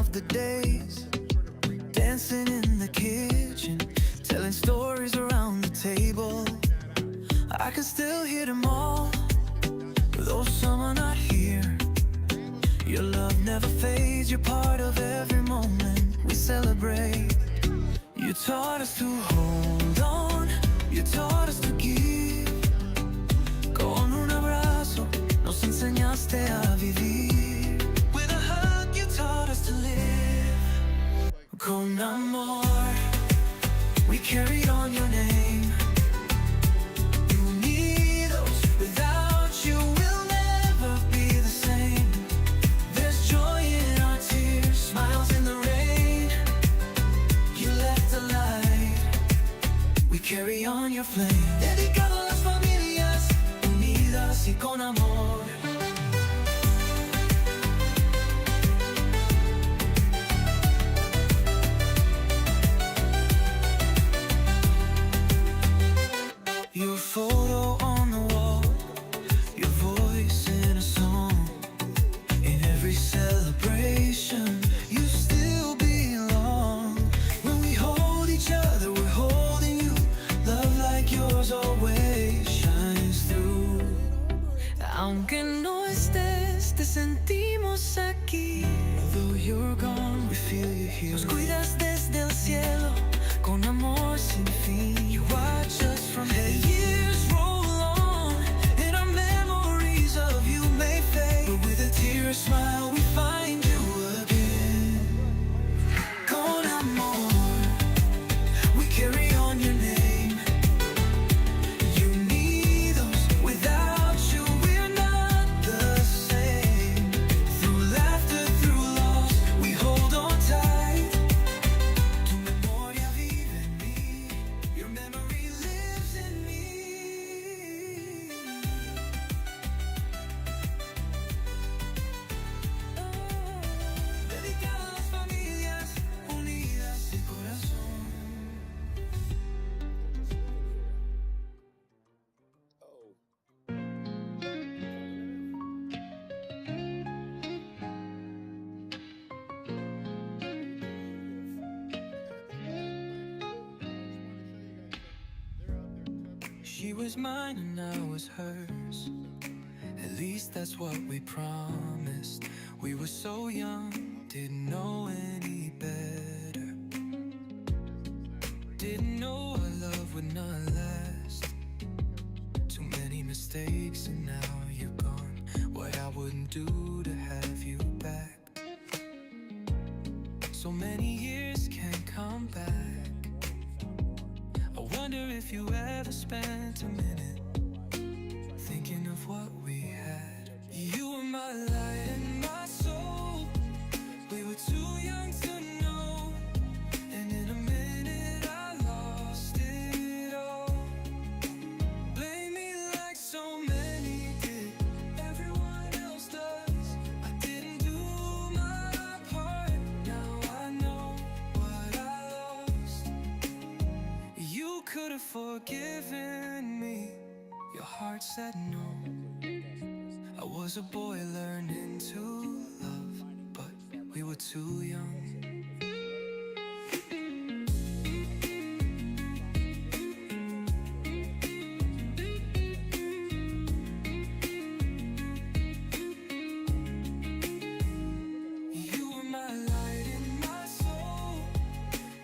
of the days, dancing in the kitchen, telling stories around the table. I can still hear them all, though some are not here. Your love never fades, you're part of every moment we celebrate. You taught us to hold on, you taught us to give. Con un abrazo nos enseñaste a vivir. With a hug you taught us to live. Con amor, we carried on your name. Unidos, without you we'll never be the same. There's joy in our tears, smiles in the rain. You left a light, we carry on your flame. Dedicado a las familias, unidas y con amor. Your photo on the wall, your voice in a song. In every celebration, you still belong. When we hold each other, we're holding you. Love like yours always shines through. Aunque no estés, te sentimos aquí. Though you're gone, we feel you here. Nos cuidas desde el cielo, con amor sin fin. You watch us from heaven. Years roll on, and our memories of you may fade. But with a tear, a smile, we find you again. Con amor, we carry on your name. Unidos, without you we're not the same. Through laughter, through loss, we hold on tight. Tu memoria vive en mí, your memory lives in me. Dedicado a las familias, unidas de corazón. She was mine and I was hers. At least that's what we promised. We were so young, didn't know any better. Didn't know our love would not last. Too many mistakes and now you're gone. What I wouldn't do to have you back. So many years can't come back. I wonder if you ever spent a minute thinking of what we had. You were my light and my soul. We were too young to know, and in a minute I lost it all. Blame me like so many did, everyone else does. I didn't do my part, now I know what I lost. You could have forgiven me, your heart said no. I was a boy learning to love, but we were too young. You were my light and my soul.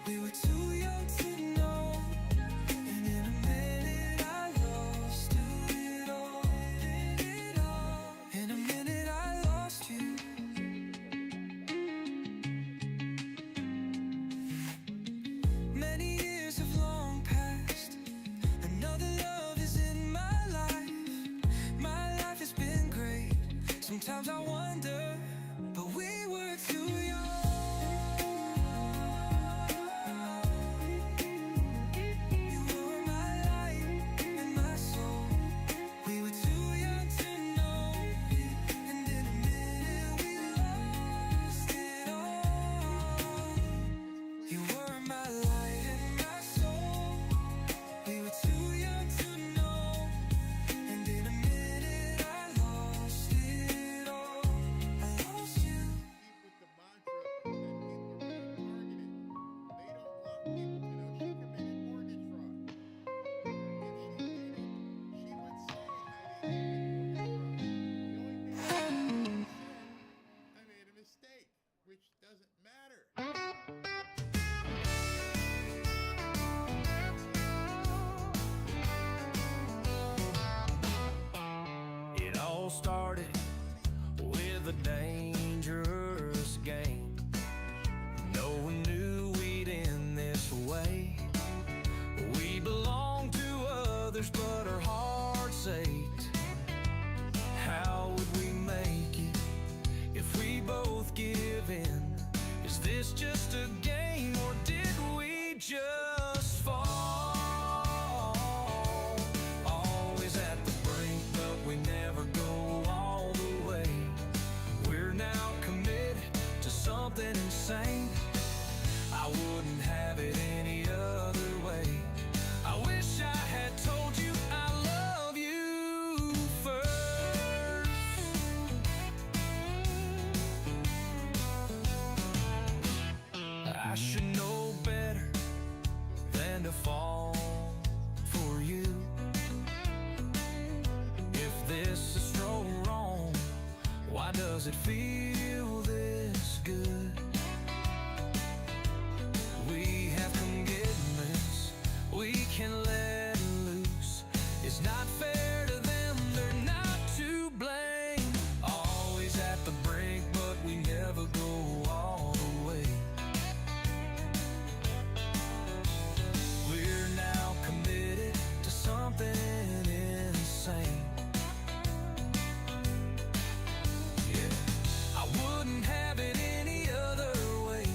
We were too young to know, and in a minute I lost it all. In a minute I lost you. which doesn't matter. It all started with a dangerous game. No one knew we'd end this way. We belonged to others, but our hearts ached. How would we make it if we both give in? Is this just a game, or did we just fall? Always at the brink, but we never go all the way. We're now committed to something insane. I wouldn't have it any other way. I wish I had told you I love you first. I should know better than to fall for you. If this is so wrong, why does it feel this good? We have commitments, we can let loose. It's not fair to them, they're not to blame. Always at the brink, but we never go all the way. We're now committed to something insane. Yeah, I wouldn't have it any other way.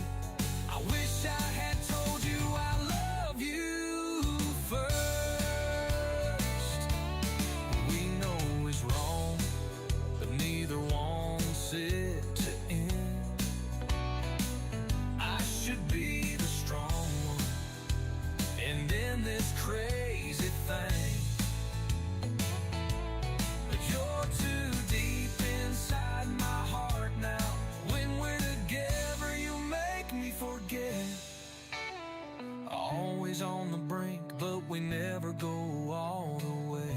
I wish I had told you I love you first. We know it's wrong, but neither wants it to end. I should be the strong one and end this crazy thing, but you're too deep inside my heart now. When we're together, you make me forget. Always on the brink, but we never go all the way.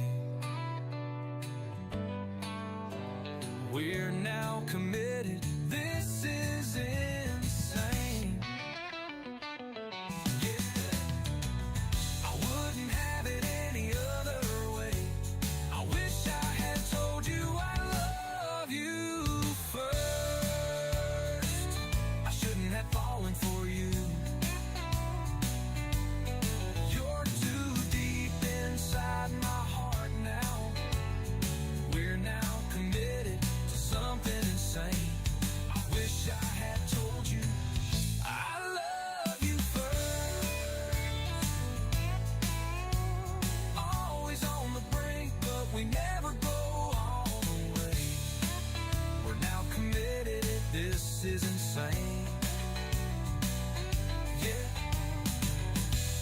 We're now committed, this is insane. Yeah, I wouldn't have it any other way. I wish I had told you I love you first. I shouldn't have fallen for you. You're too deep inside my heart now. We're now committed to something insane. I wish I had told you I love you first. Always on the brink, but we never go all the way. We're now committed, this is insane. Yeah,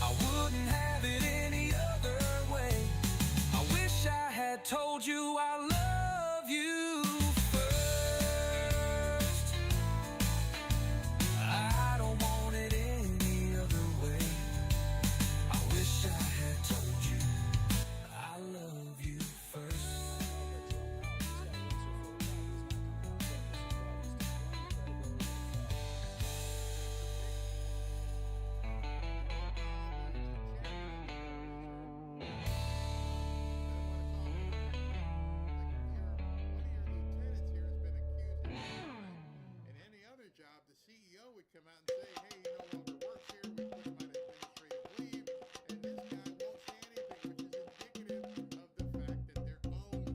I wouldn't have it any other way. I wish I had told you I love you first. I don't want it any other way. I wish I had told you I love you first. Job, the CEO would come out and say, hey, he no longer works here, we put him on administrative leave, and this guy won't say anything, which is indicative of the fact that their own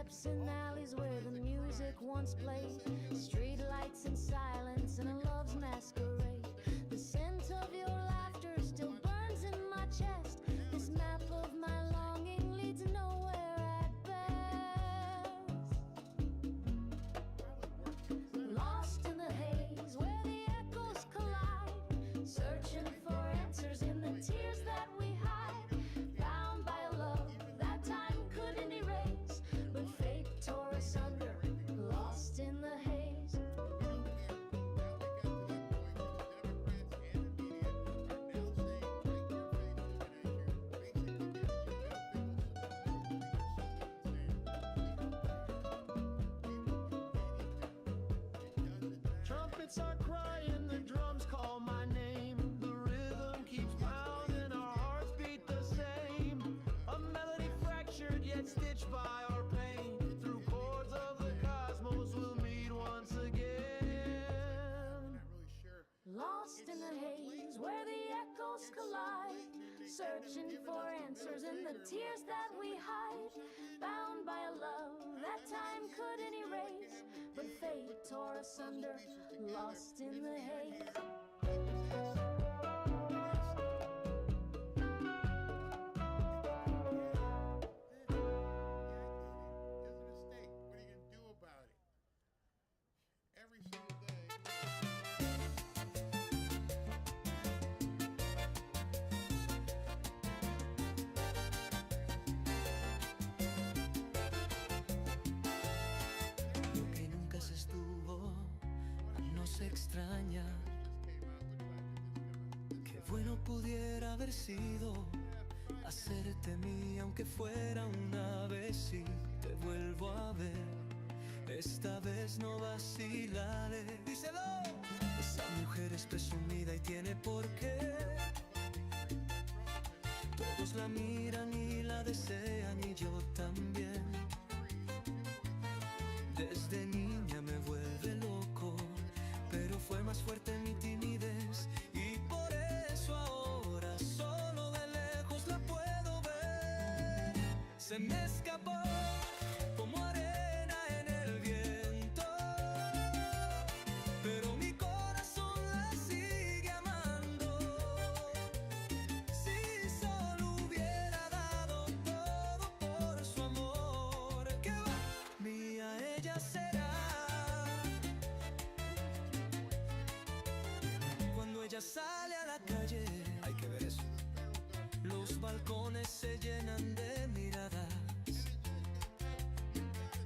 steps in alleys where the music once played, street lights in silence and a love's masquerade. The scent of your laughter still burns in my chest. This map of my longing leads nowhere at best. Lost in the haze where the echoes collide, searching for answers in the tears that we hide. Bound by a love that time couldn't erase, but fate tore us under, lost in the haze. Trumpets are crying, the drums call my name. The rhythm keeps pounding, our hearts beat the same. A melody fractured yet stitched by our pain. Through chords of the cosmos we'll meet once again. Lost in the haze where the echoes collide, searching for answers in the tears that we hide. Bound by a love that time couldn't erase, but fate tore us under, lost in the haze. Every single day. Lo que nunca se estuvo no se extraña. Qué bueno pudiera haber sido hacerte mía, aunque fuera una vez. Si te vuelvo a ver, esta vez no vacilaré. Díselo. Esa mujer es presumida y tiene por qué. Todos la miran y la desean y yo también. Desde niña me vuelve loco, pero fue más fuerte mi timidez y por eso ahora solo de lejos la puedo ver. Se me escapó como arena en el viento, pero mi corazón la sigue amando. Si solo hubiera dado todo por su amor, que va, mía ella será. Cuando ella sale a la calle, hay que ver eso, los balcones se llenan de miradas.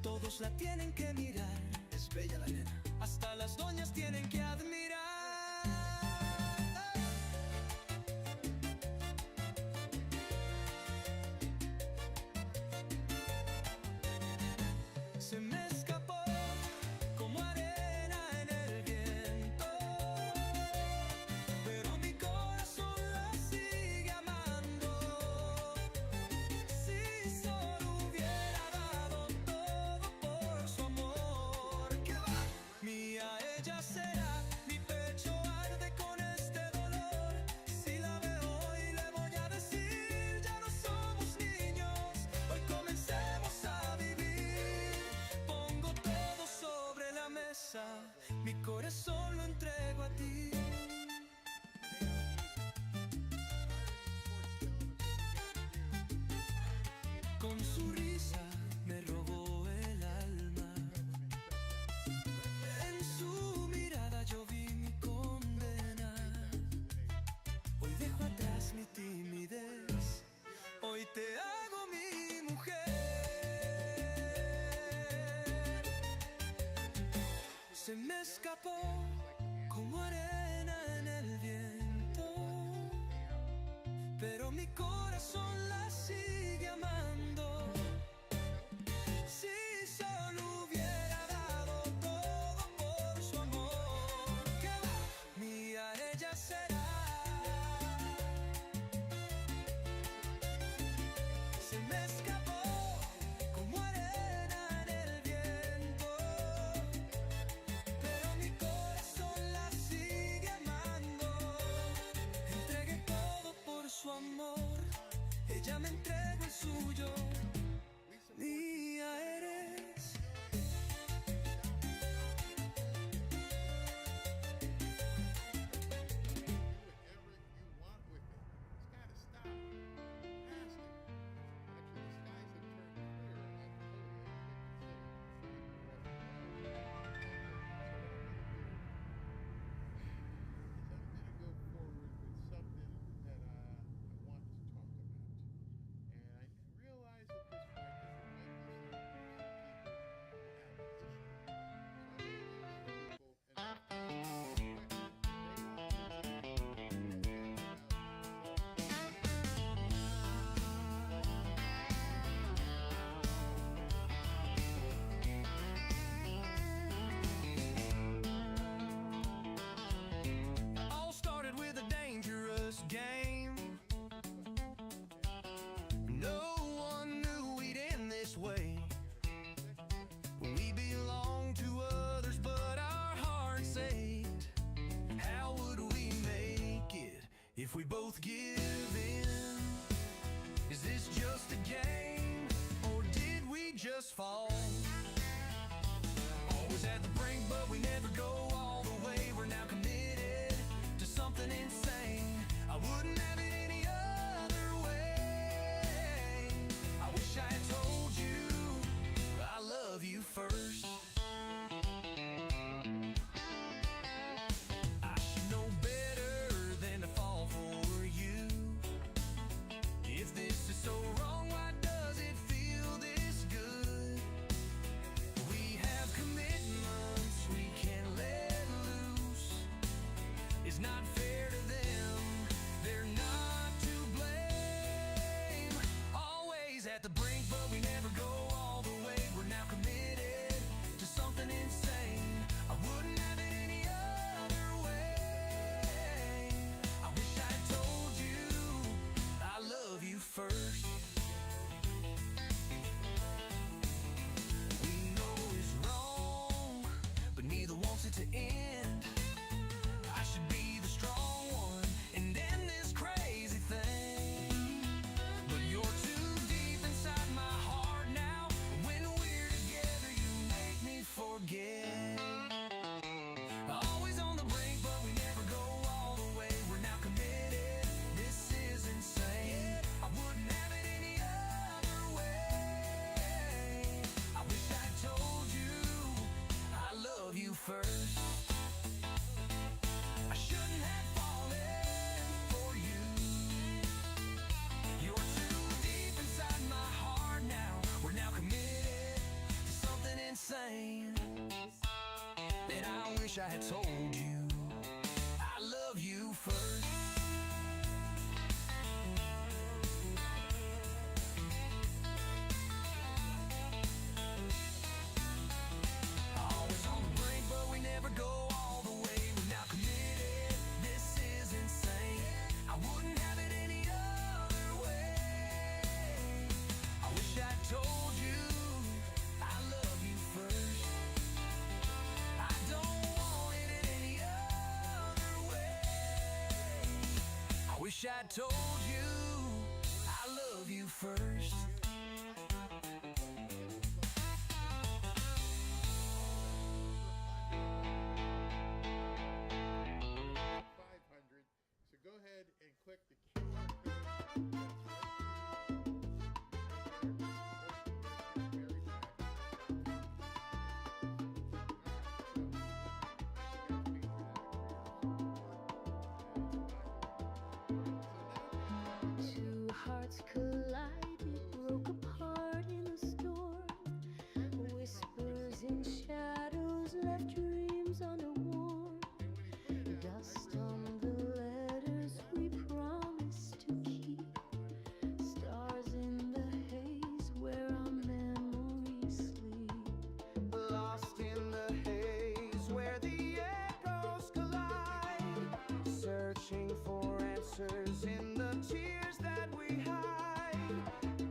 Todos la tienen que mirar, es bella la nena. Hasta las doñas tienen que admirar. Se me escapó como arena en el viento, pero mi corazón la sigue amando. Si solo hubiera dado todo por su amor, que va, mía ella será. Mi pecho arde con este dolor. Si la veo hoy le voy a decir, ya no somos niños, hoy comencemos a vivir. Pongo todo sobre la mesa, mi corazón lo entrego a ti. Con su risa me robó el alma, en su mirada yo vi mi condena. Hoy dejo atrás mi timidez, hoy te hago mi mujer. Se me escapó como arena en el viento, pero mi corazón la sigue amando. Si solo hubiera dado todo por su amor, que va, mía ella será. Se me escapó como arena en el viento, pero mi corazón la sigue amando. Entregué todo por su amor, ella me entregó el suyo. Mía eres. if we both give in? Is this just a game, or did we just fall? Always at the brink, but we never go all the way. We're now committed to something insane. I wouldn't have it any other way. I wish I had told you I love you first. I should know better than to fall for you. If this is so wrong, why does it feel this good? We have commitments we can't let loose. It's not fair to them, they're not to blame. Always at the brink, but we never go all the way. We're now committed to something insane. I wouldn't have it any other way. I wish I told you I love you first. We know it's wrong, but neither wants it to end. I should be the strong one and end this crazy thing. But you're too deep inside my heart now. When we're together, you make me forget. Always on the brink, but we never go all the way. We're now committed. This is insane. I wouldn't have it any other way. I wish I told you I love you first. I shouldn't have fallen for you. You're too deep inside my heart now. We're now committed to something insane. And I wish I had told you I love you first. Always on the brink, but we never go all the way. We're now committed. This is insane. I wouldn't have it any other way. I wish I told you I love you first. I don't want it any other way. I wish I told you I love you first. 500. So go ahead and click the QR code. Very Two hearts collided, broke apart in a storm. Whispers in shadows left dreams unwarm. Dust on the letters we promised to keep. Stars in the haze where our memories sleep. Lost in the haze where the echoes collide, searching for answers in the tears that we hide,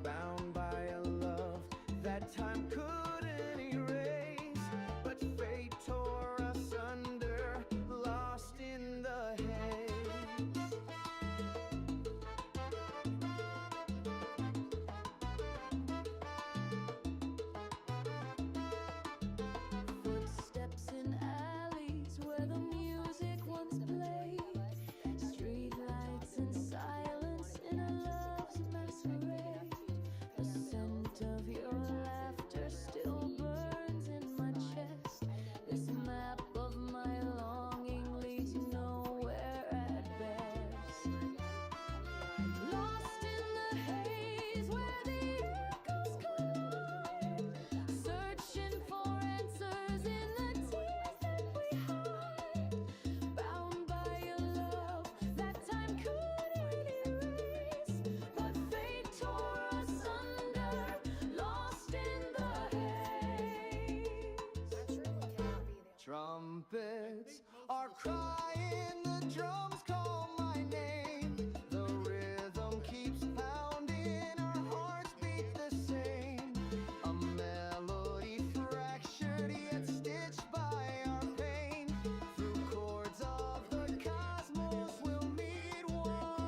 bound by a love that time couldn't erase, but fate tore us under, lost in the haze. Footsteps in alleys where the music once played. Street lights and silence in a love's masquerade. The scent of your laughter still burns in my chest. This map of my longing leads nowhere at best. Lost in the haze where the echoes collide, searching for answers in the tears that we hide, bound by a love that time couldn't erase, but fate tore us under, lost in the haze. Trumpets are crying, the drums call my name. The rhythm keeps pounding, our hearts beat the same. A melody fractured yet stitched by our pain. Through chords of the cosmos we'll meet one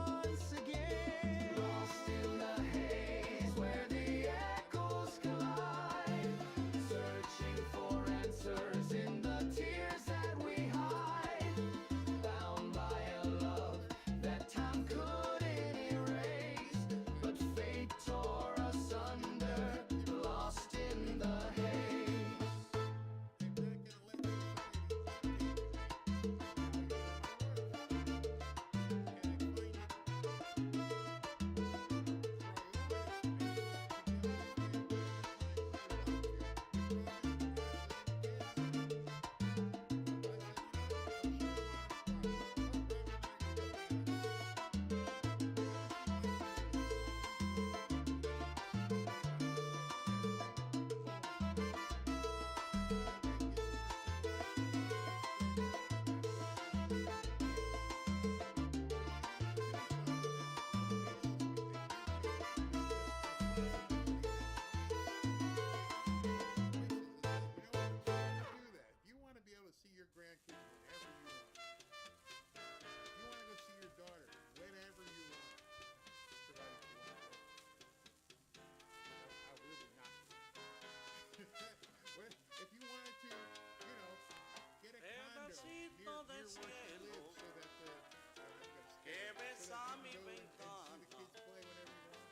cielo so that que besa mi the ventana, kids play whenever you want.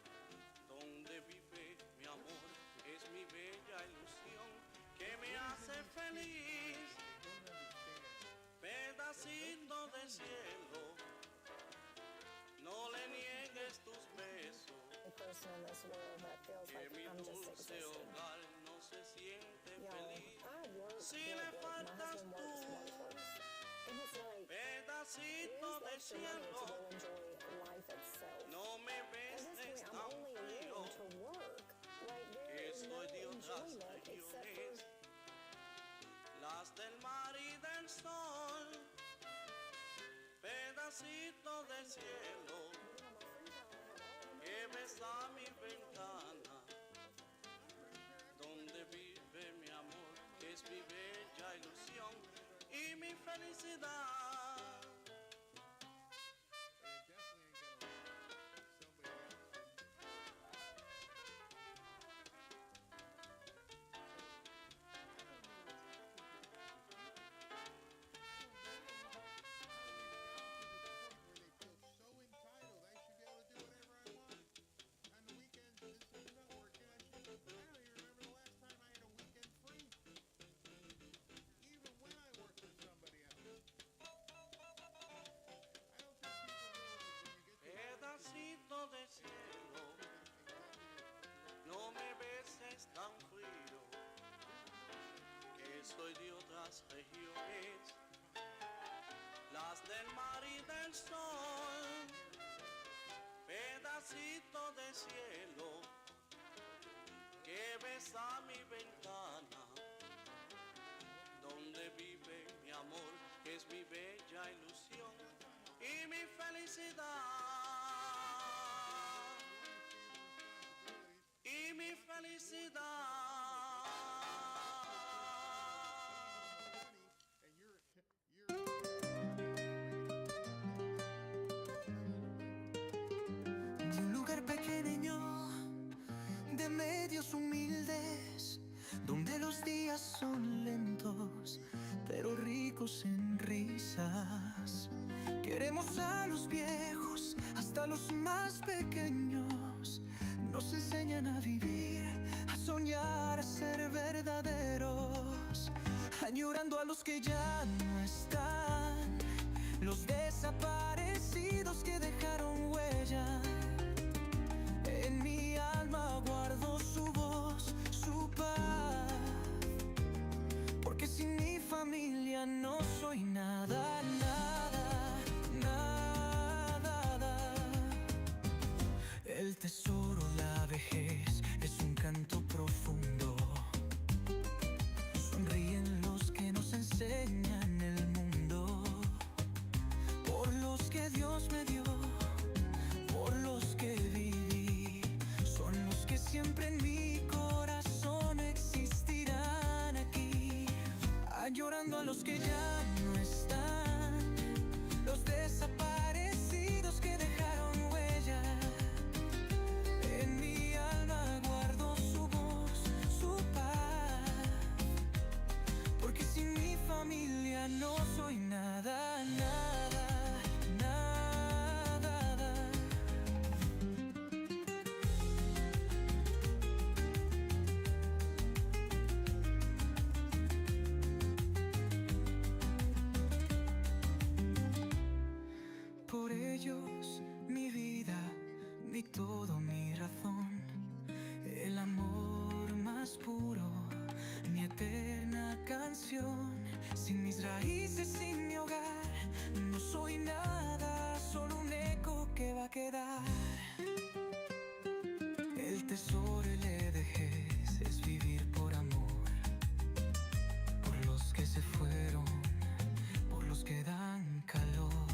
donde vive mi amor, es mi bella ilusión que me hace feliz. Pedacito de cielo, no le niegues tus besos, A person in this world that feels que like mi I'm just dulce existing. hogar no se siente Y'all, feliz. I work, Si work, le work. My faltas husband works, tú, works, works. And it's like, pedacito where's the de extra money to cielo, go enjoy life itself? no me At this beses point, I'm tan only frío, willing to work. Like, que there is no soy de otras enjoyment except for regiones, las del mar y del sol, pedacito de cielo, que besa mi ventana, donde vive mi amor, que es mi bella ilusión y mi felicidad. It definitely ain't gonna work. Somebody else. Pedacito de cielo, no me beses tan frío, que soy de otras regiones, las del mar y del sol, pedacito de cielo, que besa mi ventana, donde vive mi amor, que es mi bella ilusión y mi felicidad. Y mi felicidad. And you're De un lugar pequeño, de medios humildes, donde los días son lentos, pero ricos en risas. Queremos a los viejos, hasta los más pequeños. Nos enseñan a vivir, a soñar, a ser verdaderos, añorando a los que ya no están, los desaparecidos que dejaron huella. En mi alma guardo su voz, su paz, porque sin mi familia no soy nada, nada, nada. El tesoro, la vejez, es un canto profundo. Sonríen los que nos enseñan el mundo, por los que Dios me dio, por los que viví. Son los que siempre en mi corazón existirán aquí, añorando a los que ya no están, los desaparecidos que dejaron huella. En mi alma guardo su voz, su paz, porque sin mi familia no soy nada, nada, nada. Por ellos mi vida, mi todo, mi razón, el amor más puro, mi eterna canción. Sin mis raíces, sin mi hogar, no soy nada, solo un eco que va a quedar. El tesoro y le dejé es vivir por amor, por los que se fueron, por los que dan calor,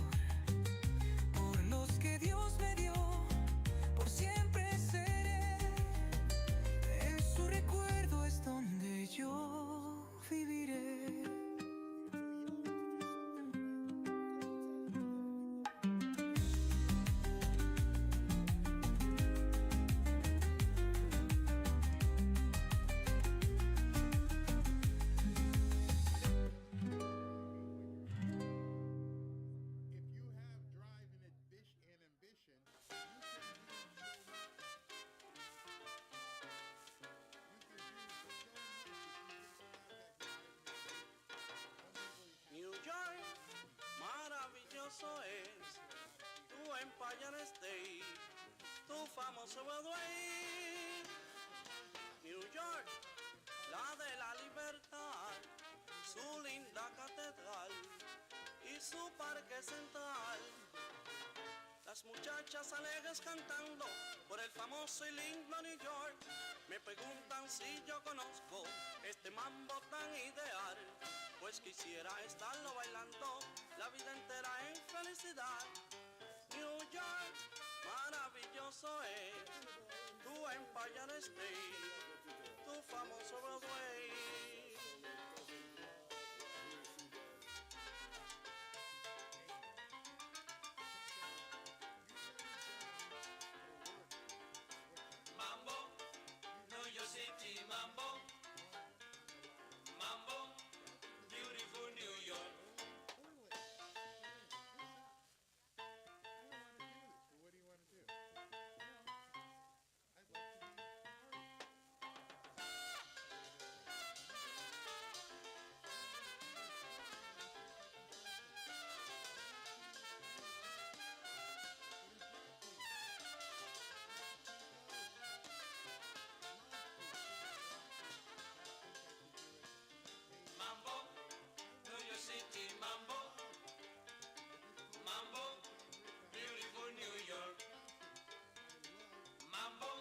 por los que Dios me dio, por siempre seré. En su recuerdo es donde yo viviré. maravilloso es tu Empire State, tu famoso Broadway. New York, la de la libertad, su linda catedral y su parque central. Las muchachas alegres cantando por el famoso y lindo New York. Me preguntan si yo conozco este mambo tan ideal, pues quisiera estarlo bailando la vida entera en felicidad. New York, maravilloso es tu Empire State, tu famoso Broadway. Mambo, New York City, mambo, mambo, beautiful New York. What do you want to do? I'd like to be part of it. Mambo, New York City, mambo, mambo, beautiful New York. Mambo,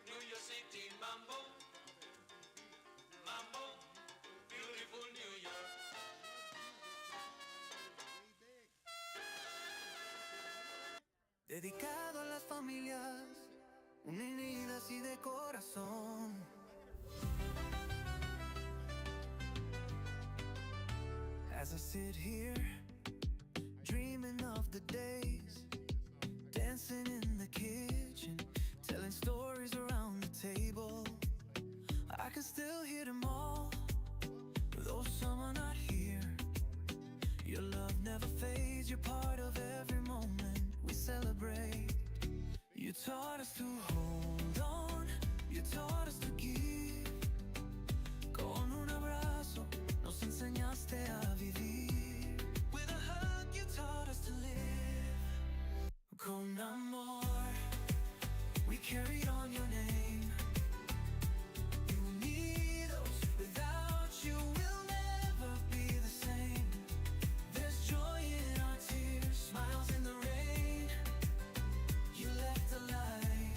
New York City, mambo, mambo, beautiful New York. Dedicado a las familias unidas y de corazón. As I sit here, dreaming of the days, dancing in the kitchen, telling stories around the table. I can still hear them all, though some are not here. Your love never fades, you're part of every moment we celebrate. You taught us to hold on, you taught us to give. Con un abrazo nos enseñaste a vivir. With a hug you taught us to live. Con amor we carried on your name. Unidos, without you we'll never be the same. There's joy in our tears, smiles in the rain. You left a light,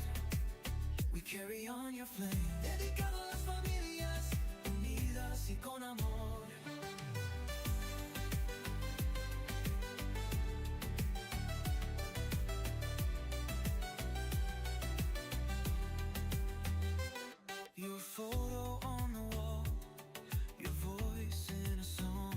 we carry on your flame. Dedicado a las familias unidas y con amor. Your photo on the wall, your voice in a song.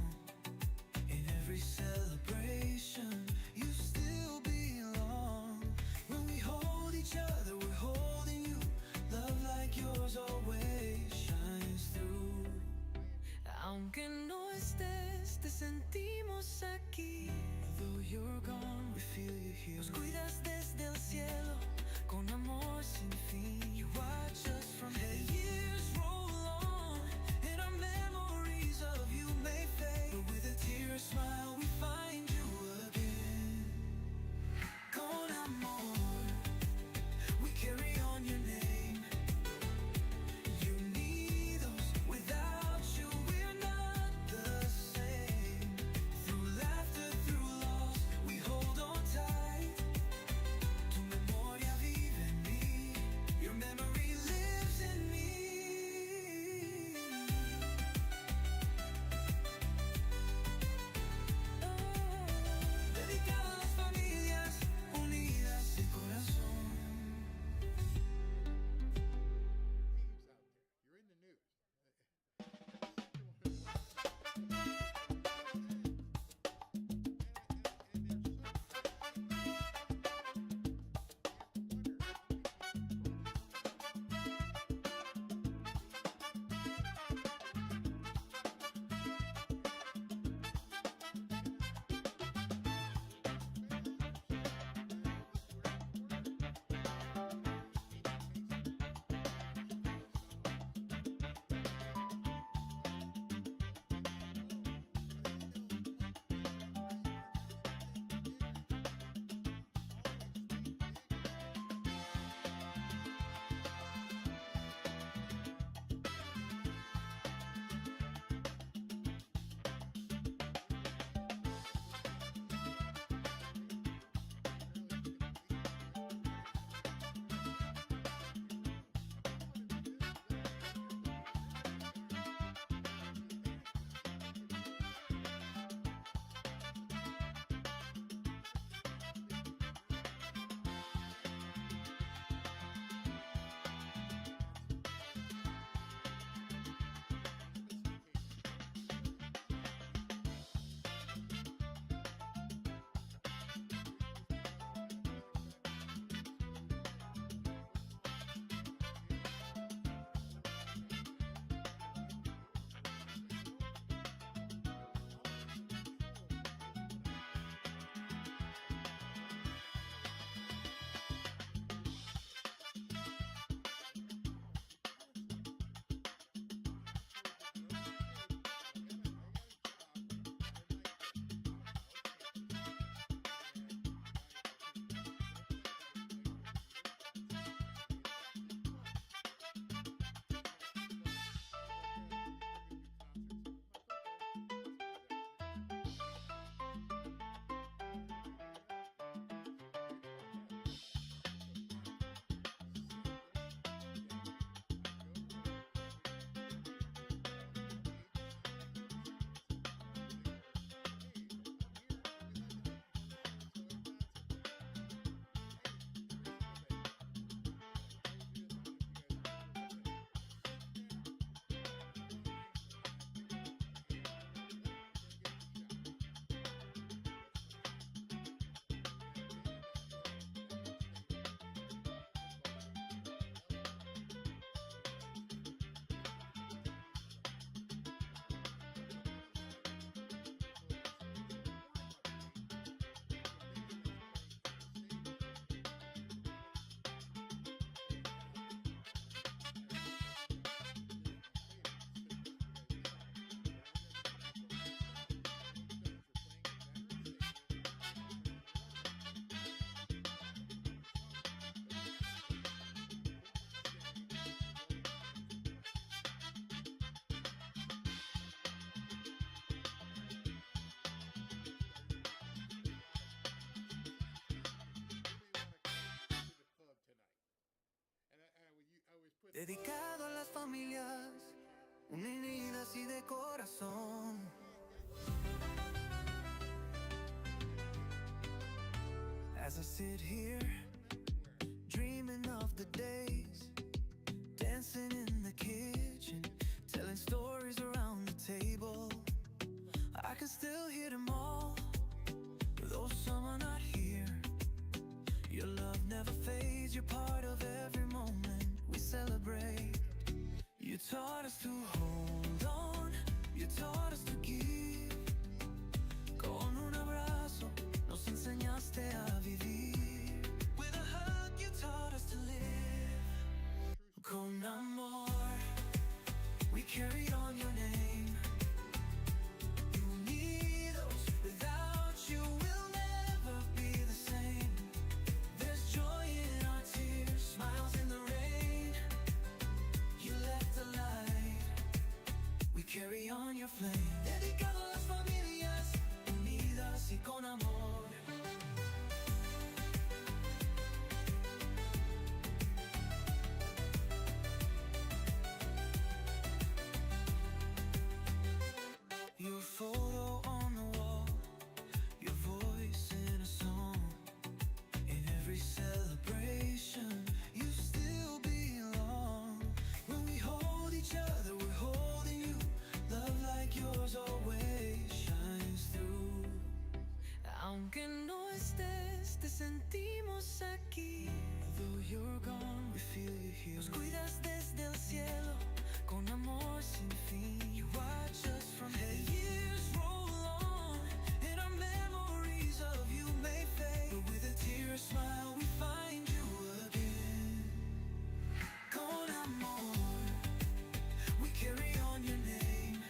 In every celebration, you still belong. When we hold each other, we're holding you. Love like yours always shines through. Aunque no estés, te sentimos aquí. Though you're gone, we feel you here. Nos cuidas desde el cielo, con amor sin fin. You watch us from here. The years roll on, and our memories of you may fade. But with a tear, a smile, we find you again. Con amor, we carry on your name. Unidos, without you we're not the same. Through laughter, through loss, we hold on tight. Tu memoria vive en mí, your memory lives in me. dedicado a las familias unidas y de corazón. As I sit here, dreaming of the days, dancing in the kitchen, telling stories around the table. I can still hear them all, though some are not here. Your love never fades, you're part of every moment we celebrate. You taught us to hold on, you taught us to give. Con un abrazo nos enseñaste a vivir. With a hug you taught us to live. Con amor, we carried on your name. Unidos, without you we'll never be the same. There's joy in our tears, smiles in the rain. You left a light, we carry on your flame. Dedicado a las familias unidas y con amor. Your photo on the wall, your voice in a song. In every celebration, you still belong. When we hold each other, we're holding you. Love like yours always shines through. Aunque no estés, te sentimos aquí. Though you're gone, we feel you here. Nos cuidas desde el cielo, con amor sin fin. You watch us from here. Years roll on, and our memories of you may fade. But with a tear, a smile, we find you again. Con amor, we carry on your name.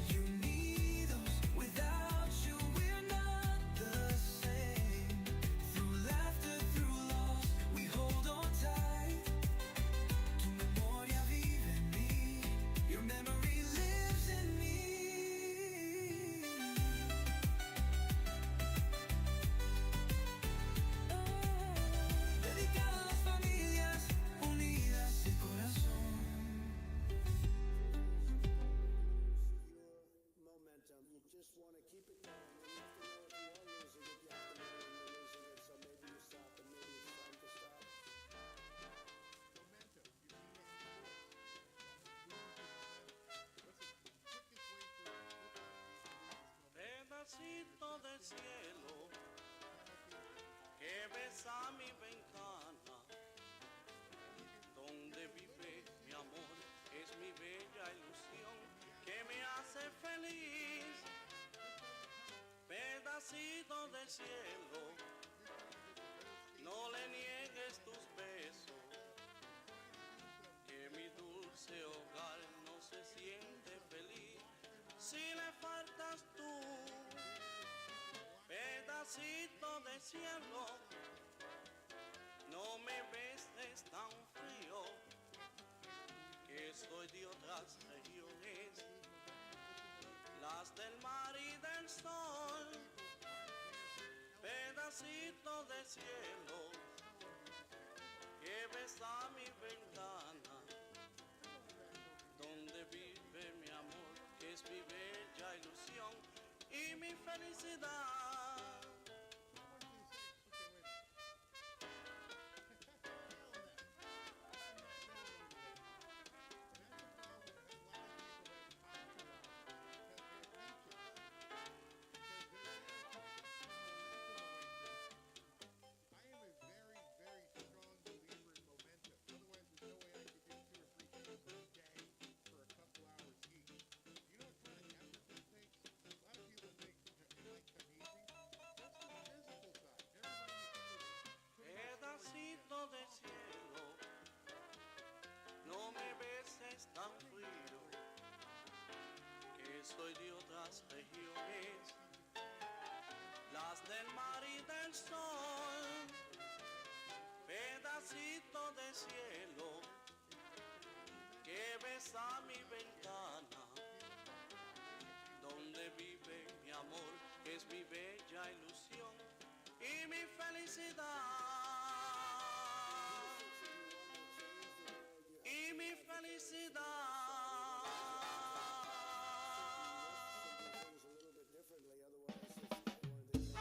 Unidos, without you we're not the same. Through laughter, through loss, we hold on tight. Tu memoria vive en mí, your memory lives in me. Dedicado a las familias unidas de corazón. Momentum. You just want to keep it going. And you have to know if you are losing it, you have to know when you're losing it. So maybe you stop, and maybe it's time to stop. Momentum. You see that Pedacito de cielo que besa mi ventana, donde vive mi amor, es mi bella ilusión que me hace feliz. Pedacito de cielo, no le niegues tus besos, que mi dulce hogar no se siente feliz si le faltas tú. Pedacito de cielo, no me beses tan frío, que soy de otras regiones, las del mar y del sol. Pedacito de cielo, que besa mi ventana, donde vive mi amor, que es mi bella ilusión y mi felicidad. I am a very, very strong believer in momentum. Otherwise, there's no way I could do 2 or 3 shows a day for a couple hours each. You know what kind of effort that takes? A lot of people think it might come easy. That's the physical side. Pedacito de cielo, no me beses tan frío, que soy de otras regiones, las del mar y del sol. Pedacito de cielo, que besa mi ventana, donde vive mi amor, que es mi bella ilusión y mi felicidad. felicidad. Things a little bit differently. Otherwise, if I wanted to drink,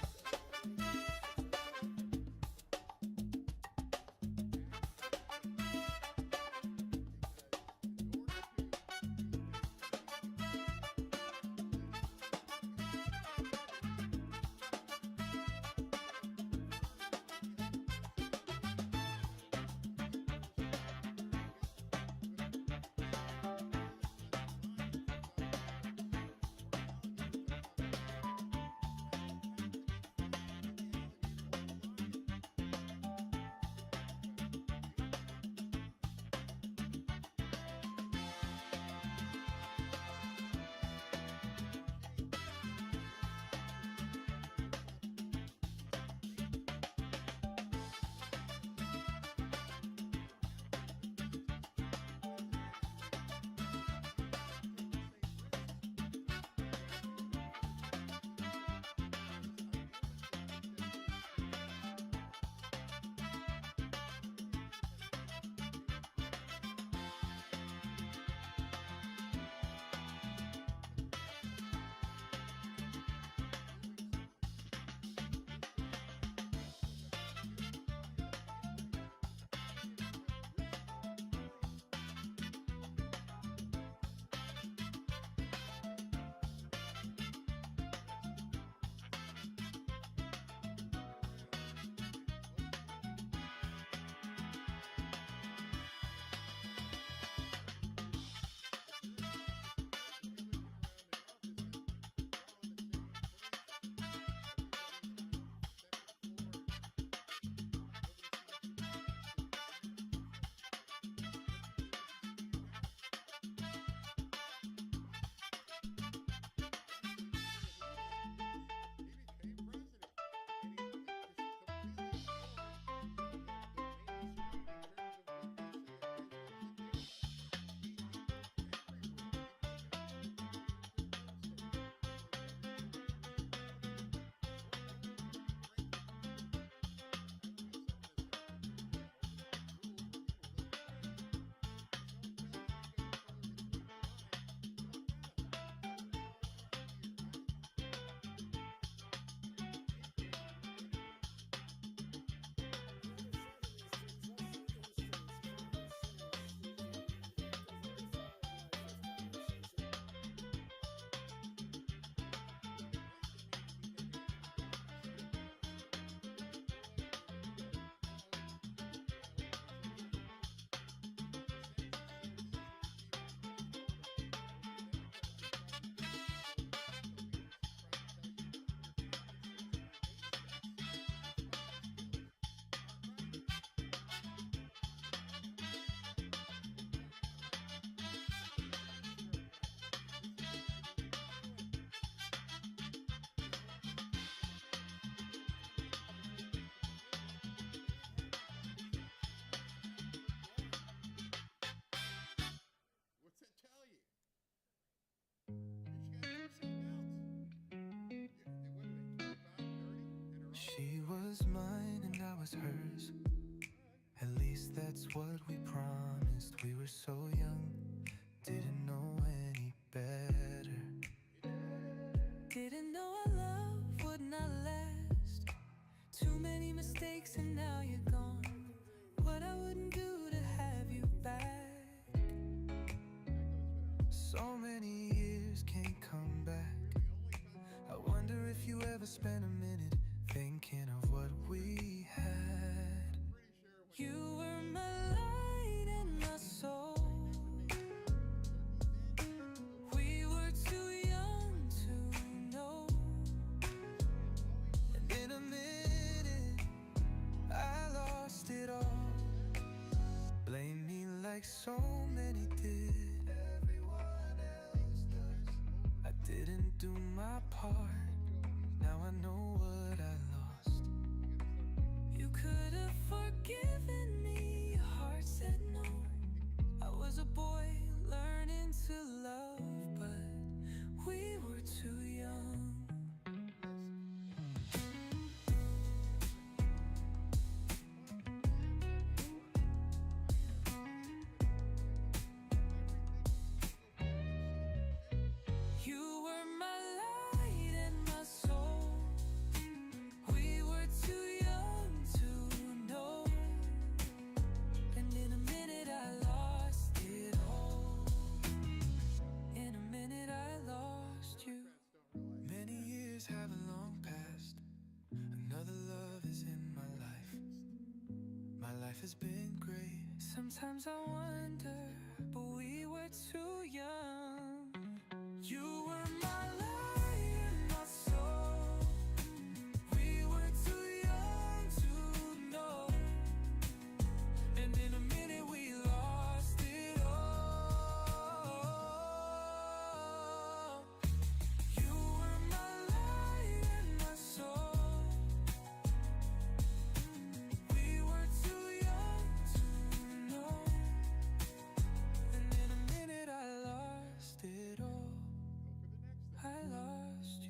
What's that tell you? She got your seatbelts. What are they, 25, 30? And her She was mine and I was hers. At least that's what we promised. We were so young, didn't know any better. Didn't know our love would not last. Too many mistakes and now you're gone. What I wouldn't do to have you back. So many years can't come back. I wonder if you ever spent a minute thinking of what we had. You were my light and my soul. We were too young to know. And in a minute, I lost it all. Blame me like so many did. Everyone else does. I didn't do my part. Now I know what I lost. You could have forgiven me. Your heart said no. I was a boy learning to love, but we were too young. life has been great. Sometimes I wonder, but we were too young. You were my light and my soul. We were too young to know. And in a minute we lost it all. You were my light and my soul. We were too young to know. And in a minute I lost it all. I lost you.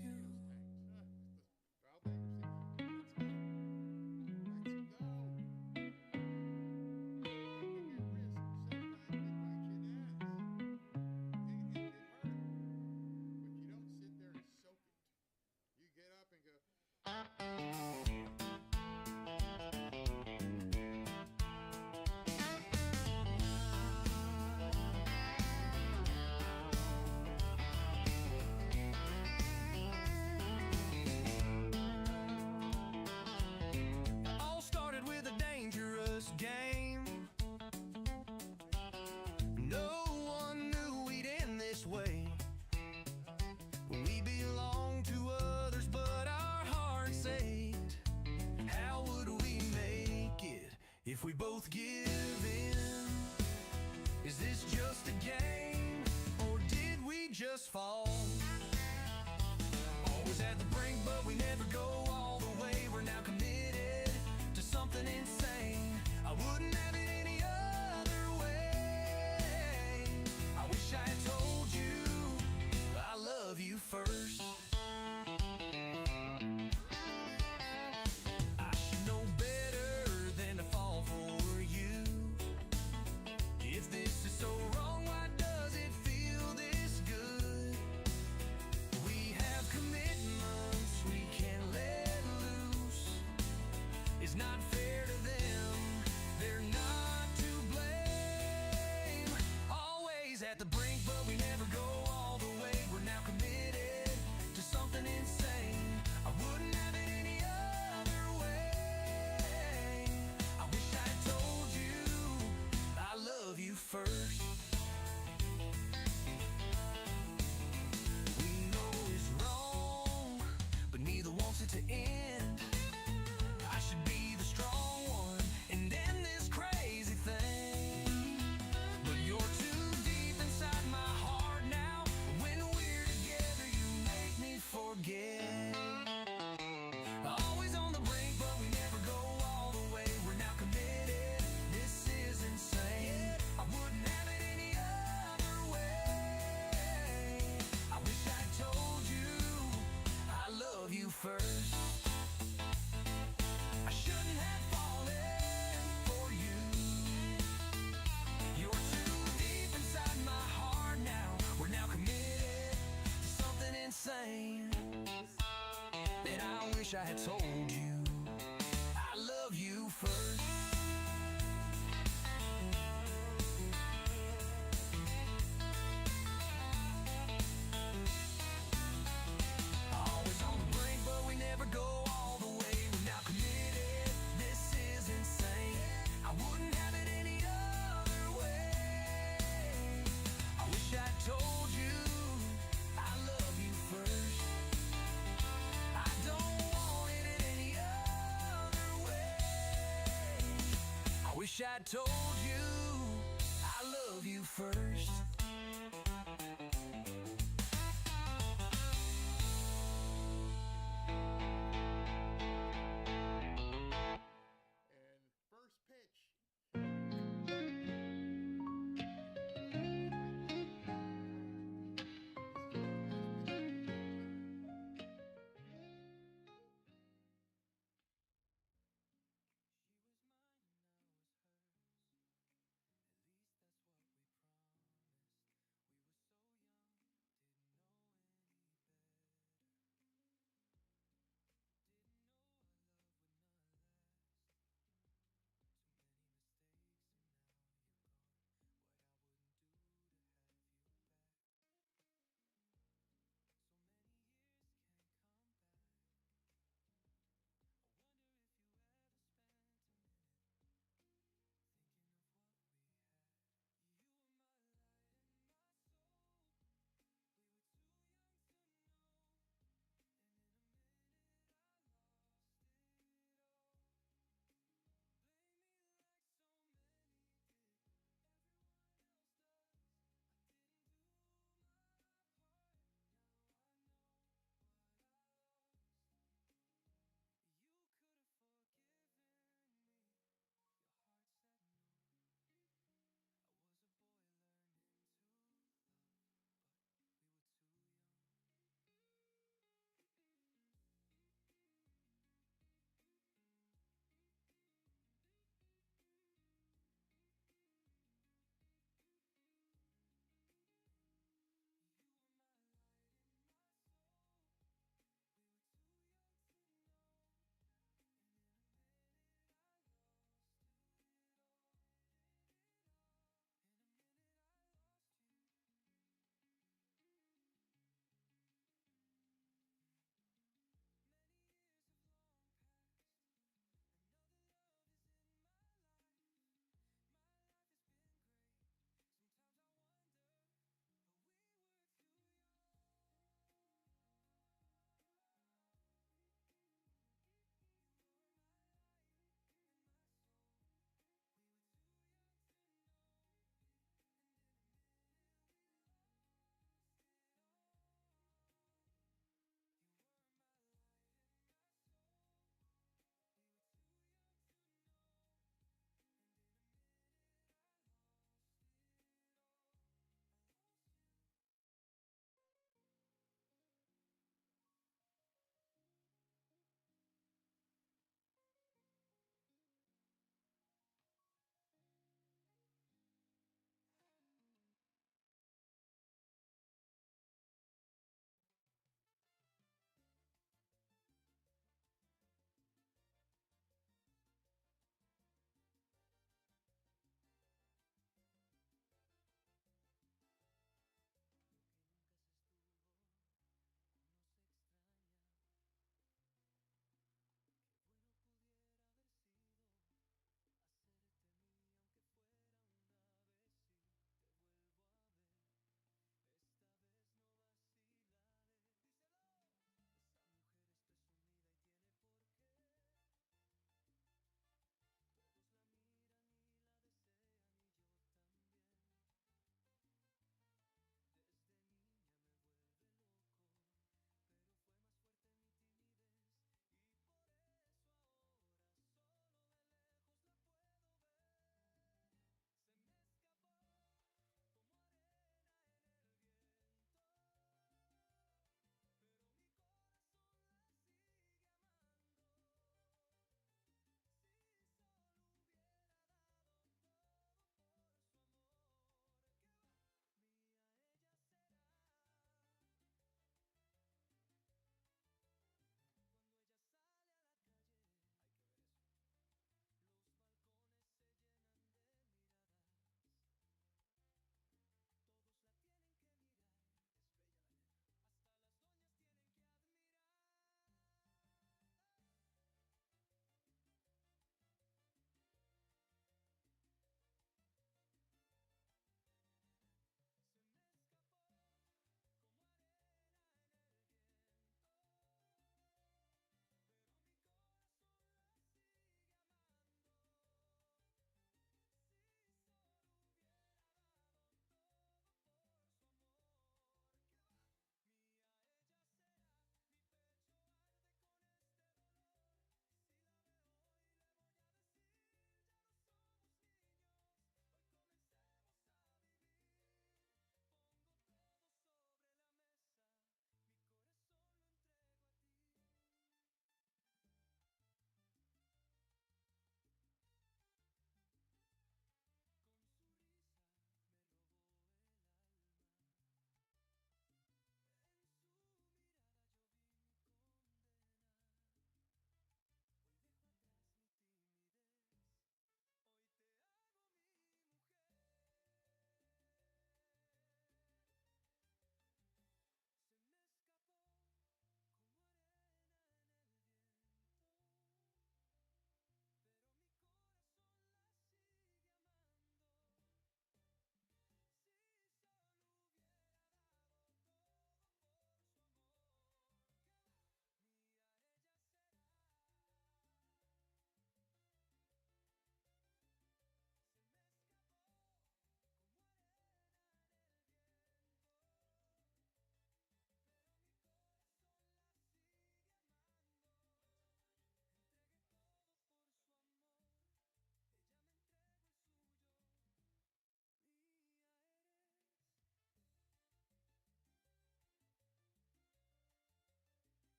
All started with a dangerous game. No one knew we'd end this way. We belonged to others, but our hearts ached. How would we make it if we both give in? Is this just a game, or did we just fall? Always at the brink, but we never go all the way. We're now committed to something insane. I wouldn't have it any other way. I wish I had told you I love you first. I should know better than to fall for you. If this is so wrong, why does it feel this good? We have commitments we can't let loose. It's not fair to them, they're not to blame. Always at the brink, but we never go all the way. We're now committed to something insane. I wouldn't have it any other way. I wish I told you I love you first. We know it's wrong, but neither wants it to end. I should be the strong one and end this crazy thing. But you're too deep inside my heart now. When we're together, you make me forget. Always on the brink, but we never go all the way. We're now committed. This is insane. I wouldn't have it any other way. I wish I told you I love you first. I shouldn't have fallen for you. You're too deep inside my heart now. We're now committed to something insane. And I wish I had told you I love you first. Always on the brink, but we never go all the way. We're now committed. This is insane. I wouldn't have it any other way. I wish I told you I love you first. I don't want it any other way. I wish I told you I love you first. And first pitch.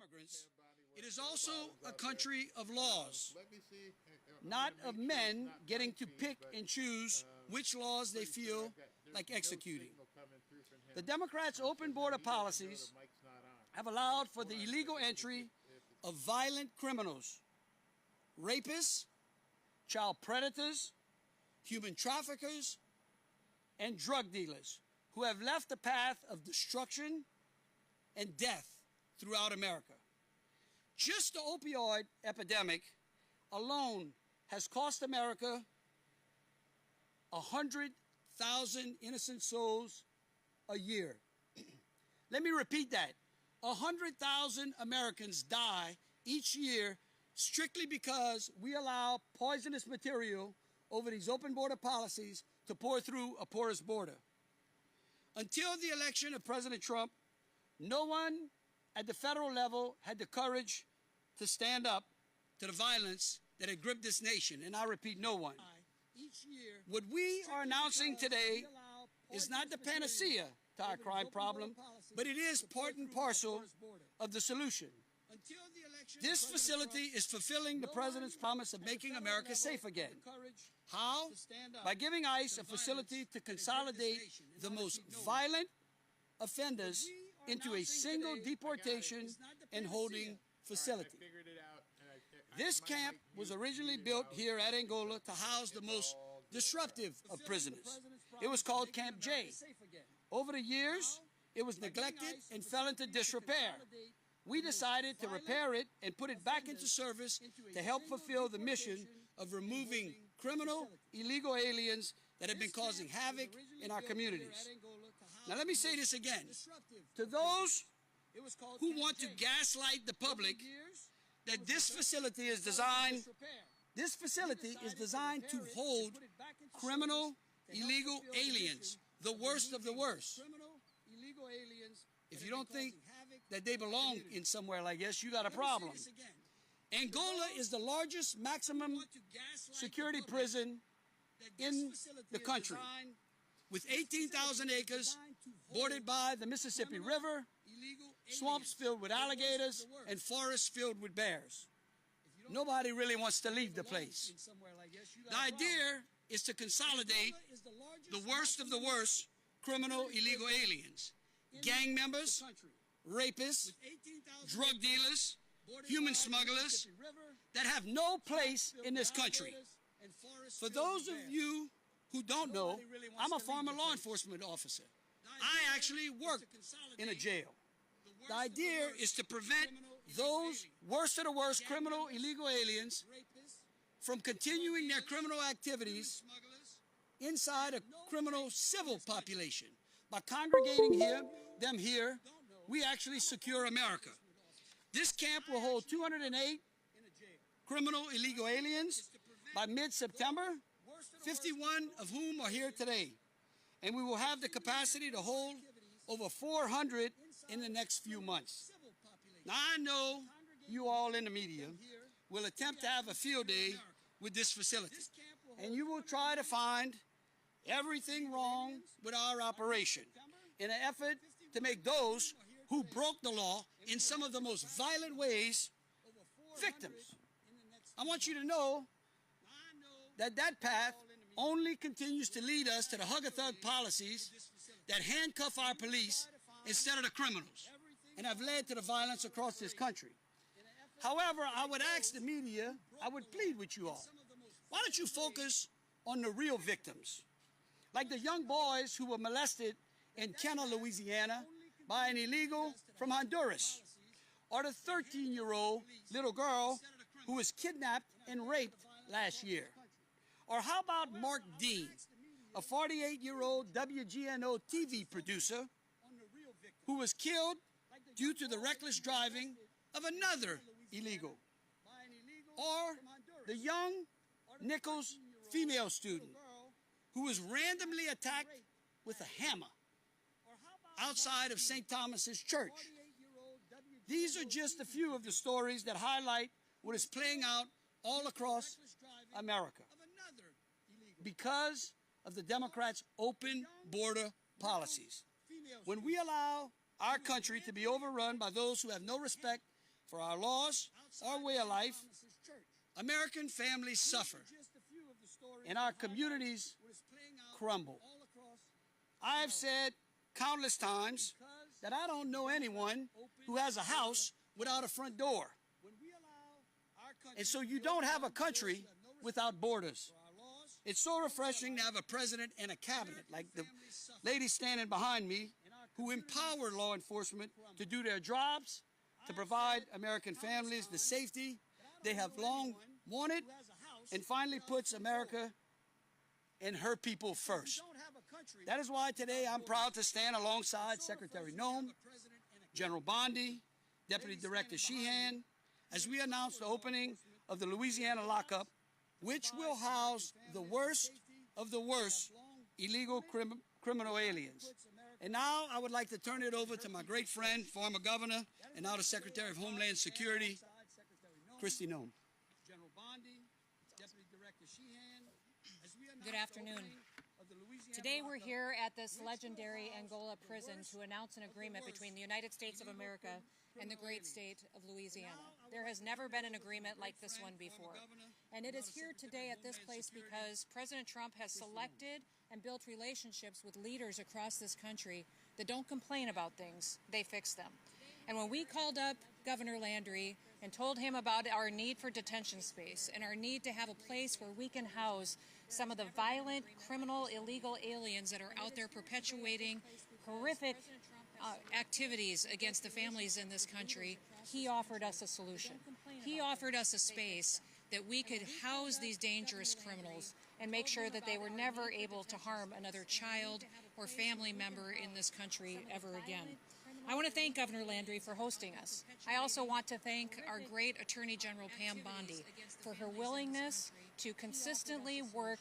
immigrants, it is also a country of laws, Let me see. I'm not gonna of make sure it's men not getting my to feed, pick but, and choose which laws they pretty sure feel I've got- there's like no executing. signal coming through from him. The Democrats' So open then border he doesn't know policies the mic's not on. have allowed for Hold the on a illegal second, entry if it's- of violent criminals, rapists, child predators, human traffickers, and drug dealers who have left a path of destruction and death throughout America. Just the opioid epidemic alone has cost America 100,000 innocent souls a year. Let me repeat that. 100,000 Americans die each year strictly because we allow poisonous material over these open border policies to pour through a porous border. Until the election of President Trump, no one at the federal level had the courage to stand up to the violence that had gripped this nation. And I repeat, no one. What we are announcing today is not the panacea to our crime problem, but it is part and parcel of the solution. This facility is fulfilling the president's promise of making America safe again. How? By giving ICE a facility to consolidate the most violent offenders into a single deportation and holding facility. I figured it out. This camp was originally built here at Angola to house the most disruptive of prisoners. It was called Camp J. Over the years, it was neglected and fell into disrepair. We decided to repair it and put it back into service to help fulfill the mission of removing criminal, illegal aliens that have been causing havoc in our communities. Now let me say this again. To those who want to gaslight the public that this facility is designed to hold criminal, illegal aliens, the worst of the worst. If you don't think that they belong in somewhere like this, you got a problem. Angola is the largest maximum security prison in the country, with 18,000 acres bordered by the Mississippi River, swamps filled with alligators, and forests filled with bears. Nobody really wants to leave the place. The idea is to consolidate the worst of the worst criminal illegal aliens, gang members, rapists, drug dealers, human smugglers that have no place in this country. For those of you who don't know, I'm a former law enforcement officer. I actually worked in a jail. The idea is to prevent those worst of the worst criminal illegal aliens from continuing their criminal activities inside a criminal civil population. By congregating them here, we actually secure America. This camp will hold 208 criminal illegal aliens by mid-September, 51 of whom are here today. And we will have the capacity to hold over 400 in the next few months. Now, I know you all in the media will attempt to have a field day with this facility, and you will try to find everything wrong with our operation in an effort to make those who broke the law in some of the most violent ways victims. I want you to know that that path only continues to lead us to the hug-a-thug policies that handcuff our police instead of the criminals and have led to the violence across this country. However, I would ask the media, I would plead with you all, why don't you focus on the real victims? Like the young boys who were molested in Kenner, Louisiana by an illegal from Honduras, or the 13-year-old little girl who was kidnapped and raped last year. Or how about Mark Dean, a 48-year-old WGNO TV producer who was killed due to the reckless driving of another illegal. Or the young Nichols female student who was randomly attacked with a hammer outside of St. Thomas's Church. These are just a few of the stories that highlight what is playing out all across America because of the Democrats' open border policies. When we allow our country to be overrun by those who have no respect for our laws, our way of life, American families suffer and our communities crumble. I've said countless times that I don't know anyone who has a house without a front door. And so you don't have a country without borders. It's so refreshing to have a president and a cabinet like the lady standing behind me who empower law enforcement to do their jobs, to provide American families the safety they have long wanted, and finally puts America and her people first. That is why today I'm proud to stand alongside Secretary Noem, General Bondi, Deputy Director Sheehan, as we announce the opening of the Louisiana lockup, which will house the worst of the worst illegal criminal aliens. And now I would like to turn it over to my great friend, former governor, and now the Secretary of Homeland Security, Kristi Noem. General Bondi, Deputy Director Sheehan, as we announce Good afternoon. Today we're here at this legendary Angola prison to announce an agreement between the United States of America and the great state of Louisiana. There has never been an agreement like this one before. And it is here today at this place because President Trump has selected and built relationships with leaders across this country that don't complain about things, they fix them. And when we called up Governor Landry and told him about our need for detention space and our need to have a place where we can house some of the violent, criminal, illegal aliens that are out there perpetuating horrific activities against the families in this country, he offered us a solution. He offered us a space that we could house these dangerous criminals and make sure that they were never able to harm another child or family member in this country ever again. I want to thank Governor Landry for hosting us. I also want to thank our great Attorney General Pam Bondi for her willingness to consistently work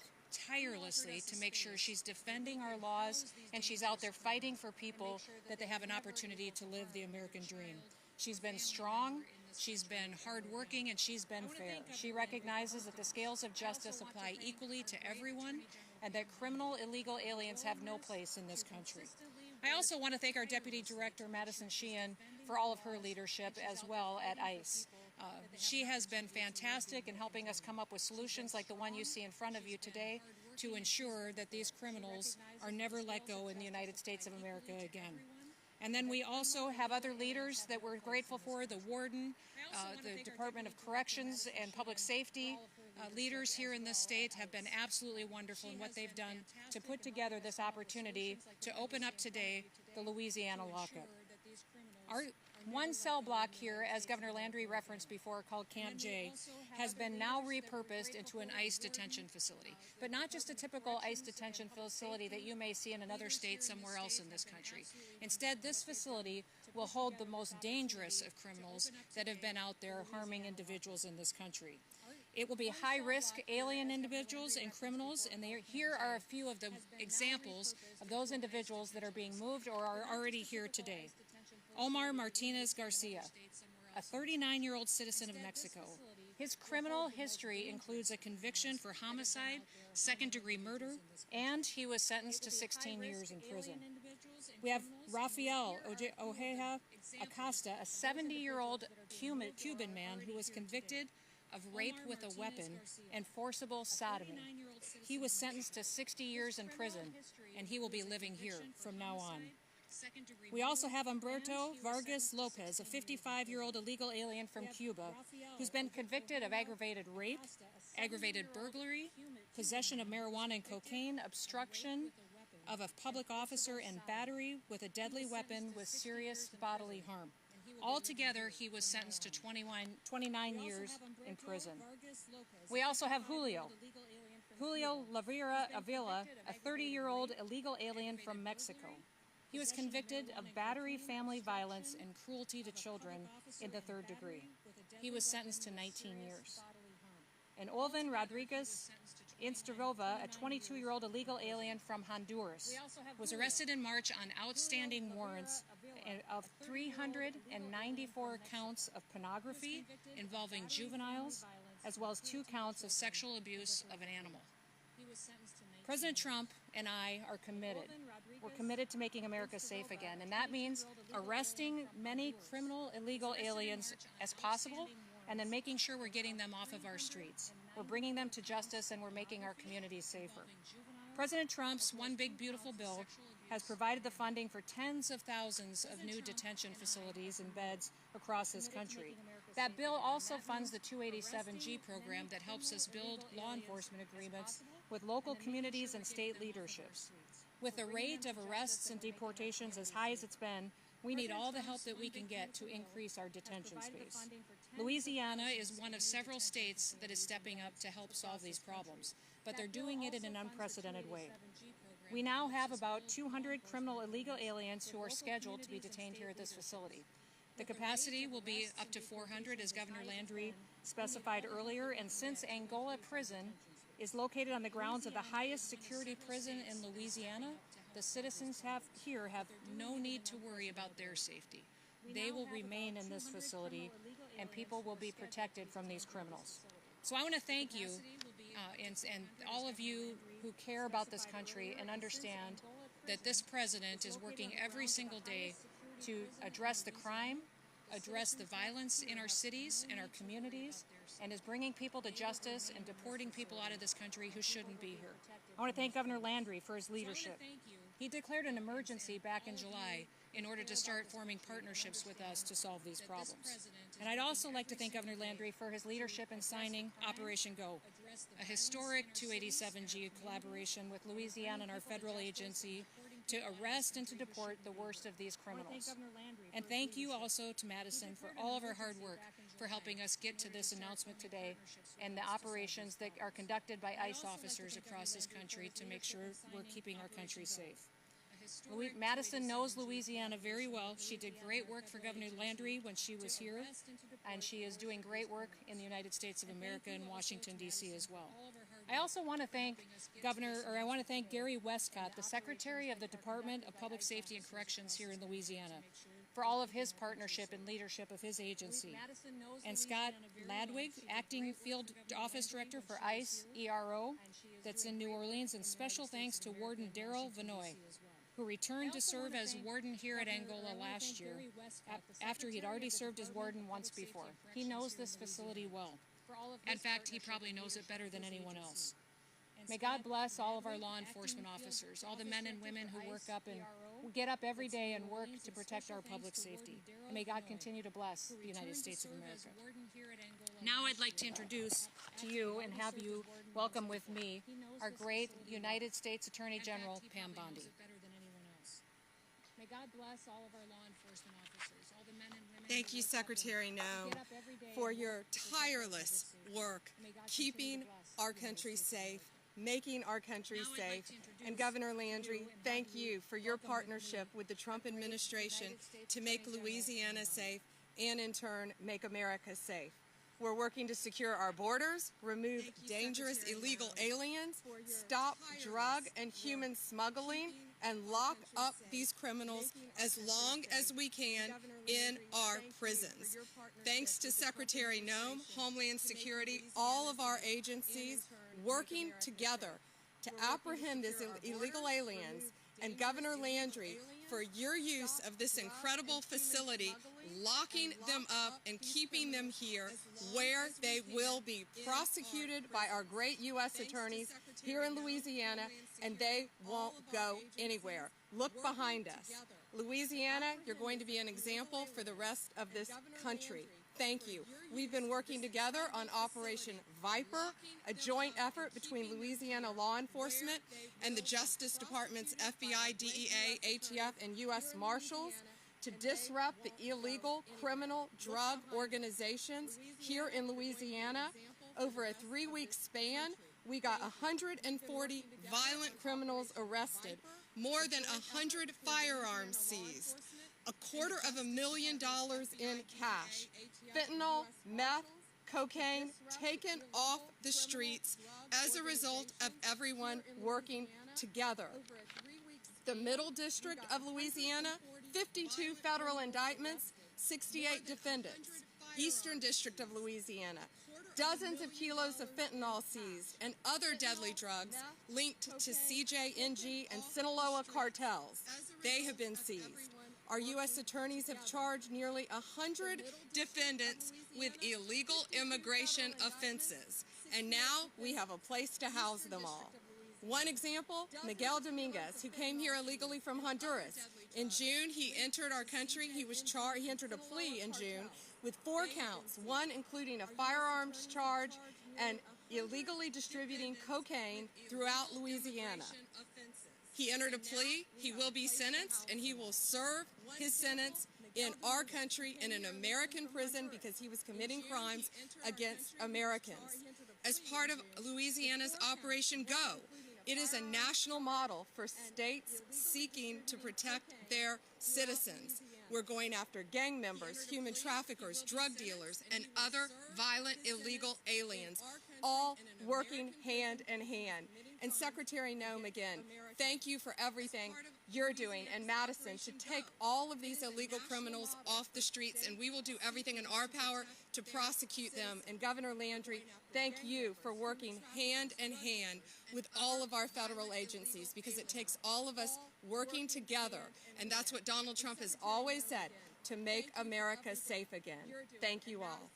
tirelessly to make sure she's defending our laws and she's out there fighting for people that they have an opportunity to live the American dream. She's been strong, she's been hardworking, and she's been fair. She recognizes that the scales of justice apply equally to everyone and that criminal illegal aliens have no place in this country. I also want to thank our Deputy Director, Madison Sheehan, for all of her leadership as well at ICE. She has been fantastic in helping us come up with solutions like the one you see in front of you today to ensure that these criminals are never let go in the United States of America again. And then we also have other leaders that we're grateful for, the warden, the Department of Corrections and Public Safety. Leaders here in this state have been absolutely wonderful in what they've done to put together this opportunity to open up today the Louisiana lockup. Our one cell block here, as Governor Landry referenced before, called Camp J, has been now repurposed into an ICE detention facility. But not just a typical ICE detention facility that you may see in another state somewhere else in this country. Instead, this facility will hold the most dangerous of criminals that have been out there harming individuals in this country. It will be high-risk alien individuals and criminals, and here are a few of the examples of those individuals that are being moved or are already here today. Omar Martinez Garcia, a 39-year-old citizen of Mexico. His criminal history includes a conviction for homicide, second-degree murder, and he was sentenced to 16 years in prison. We have Rafael Ojeda Acosta, a 70-year-old Cuban man who was convicted of rape with a weapon and forcible sodomy. He was sentenced to 60 years in prison, and he will be living here from now on. We also have Humberto Vargas Lopez, a 55-year-old illegal alien from Cuba, who's been convicted of aggravated rape, aggravated burglary, possession of marijuana and cocaine, obstruction of a public officer, and battery with a deadly weapon with serious bodily harm. Altogether, he was sentenced to 29 years in prison. We also have Julio Lavera Avila, a 30-year-old illegal alien from Mexico. He was convicted of battery, family violence, and cruelty to children in the third degree. He was sentenced to 19 years. And Olvin Rodriguez Insterova, a 22-year-old illegal alien from Honduras, was arrested in March on outstanding warrants of 394 counts of pornography involving juveniles, as well as 2 counts of sexual abuse of an animal. President Trump and I are committed we're committed to making America safe again, and that means arresting many criminal illegal aliens as possible and then making sure we're getting them off of our streets. We're bringing them to justice and we're making our communities safer. President Trump's One Big Beautiful Bill has provided the funding for tens of thousands of new detention facilities and beds across this country. That bill also funds the 287G program that helps us build law enforcement agreements with local communities and state leaderships. With the rate of arrests and deportations as high as it's been, we need all the help that we can get to increase our detention space. Louisiana is one of several states that is stepping up to help solve these problems, but they're doing it in an unprecedented way. We now have about 200 criminal illegal aliens who are scheduled to be detained here at this facility. The capacity will be up to 400, as Governor Landry specified earlier, and since Angola Prison is located on the grounds of the highest security prison in Louisiana, the citizens here have no need to worry about their safety. They will remain in this facility, and people will be protected from these criminals. So I want to thank you and all of you who care about this country and understand that this president is working every single day to address the crime, address the violence in our cities and our communities, and is bringing people to justice and deporting people out of this country who shouldn't be here. I want to thank Governor Landry for his leadership. He declared an emergency back in July in order to start forming partnerships with us to solve these problems. And I'd also like to thank Governor Landry for his leadership in signing Operation Go, a historic 287G collaboration with Louisiana and our federal agency to arrest and to deport the worst of these criminals. And thank you also to Madison for all of her hard work for helping us get to this announcement today and the operations that are conducted by ICE officers across this country to make sure we're keeping our country safe. Madison knows Louisiana very well. She did great work for Governor Landry when she was here, and she is doing great work in the United States of America and Washington, D.C. as well. I also want to thank Gary Westcott, the Secretary of the Department of Public Safety and Corrections here in Louisiana, for all of his partnership and leadership of his agency. And Scott Ladwig, Acting Field Office Director for ICE ERO, that's in New Orleans, and special thanks to Warden Daryl Vanoy, who returned to serve as warden here at Angola last year, after he'd already served as warden once before. He knows this facility well. In fact, he probably knows it better than anyone else. May God bless all of our law enforcement officers, all the men and women who get up every day and work to protect our public safety. And may God continue to bless the United States of America. Now I'd like to introduce to you and have you welcome with me our great United States Attorney General, Pam Bondi. May God bless all of our law enforcement officers, all the men and women. Thank you, Secretary Noem, for your tireless work keeping our country safe, making our country safe. And Governor Landry, thank you for your partnership with the Trump administration to make Louisiana safe and, in turn, make America safe. We're working to secure our borders, remove dangerous illegal aliens, stop drug and human smuggling, and lock up these criminals as long as we can in our prisons. Thanks to Secretary Noem, Homeland Security, all of our agencies working together to apprehend these illegal aliens, and Governor Landry for your use of this incredible facility, locking them up and keeping them here where they will be prosecuted by our great U.S. attorneys here in Louisiana, and they won't go anywhere. Look behind us. Louisiana, you're going to be an example for the rest of this country. Thank you. We've been working together on Operation Viper, a joint effort between Louisiana law enforcement and the Justice Department's FBI, DEA, ATF, and U.S. Marshals to disrupt the illegal criminal drug organizations here in Louisiana. Over a 3-week span, we got 140 violent criminals arrested, more than 100 firearms seized, $250,000 in cash, fentanyl, meth, cocaine taken off the streets as a result of everyone working together. The Middle District of Louisiana, 52 federal indictments, 68 defendants. Eastern District of Louisiana, Dozens of kilos of fentanyl seized and other deadly drugs linked to CJNG and Sinaloa cartels. They have been seized. Our U.S. attorneys have charged nearly 100 defendants with illegal immigration offenses, and now we have a place to house them all. One example, Miguel Dominguez, who came here illegally from Honduras. In June, he entered our country. He entered a plea in June with 4 counts, one including a firearms charge and illegally distributing cocaine throughout Louisiana. He entered a plea, he will be sentenced, and he will serve his sentence in our country in an American prison because he was committing crimes against Americans. As part of Louisiana's Operation Go, it is a national model for states seeking to protect their citizens. We're going after gang members, human traffickers, drug dealers, and other violent illegal aliens, all working hand in hand. And Secretary Noem, again, thank you for everything you're doing in Madison to take all of these illegal criminals off the streets, and we will do everything in our power to prosecute them. And Governor Landry, thank you for working hand in hand with all of our federal agencies, because it takes all of us working together, and that's what Donald Trump has always said, to make America safe again. Thank you all.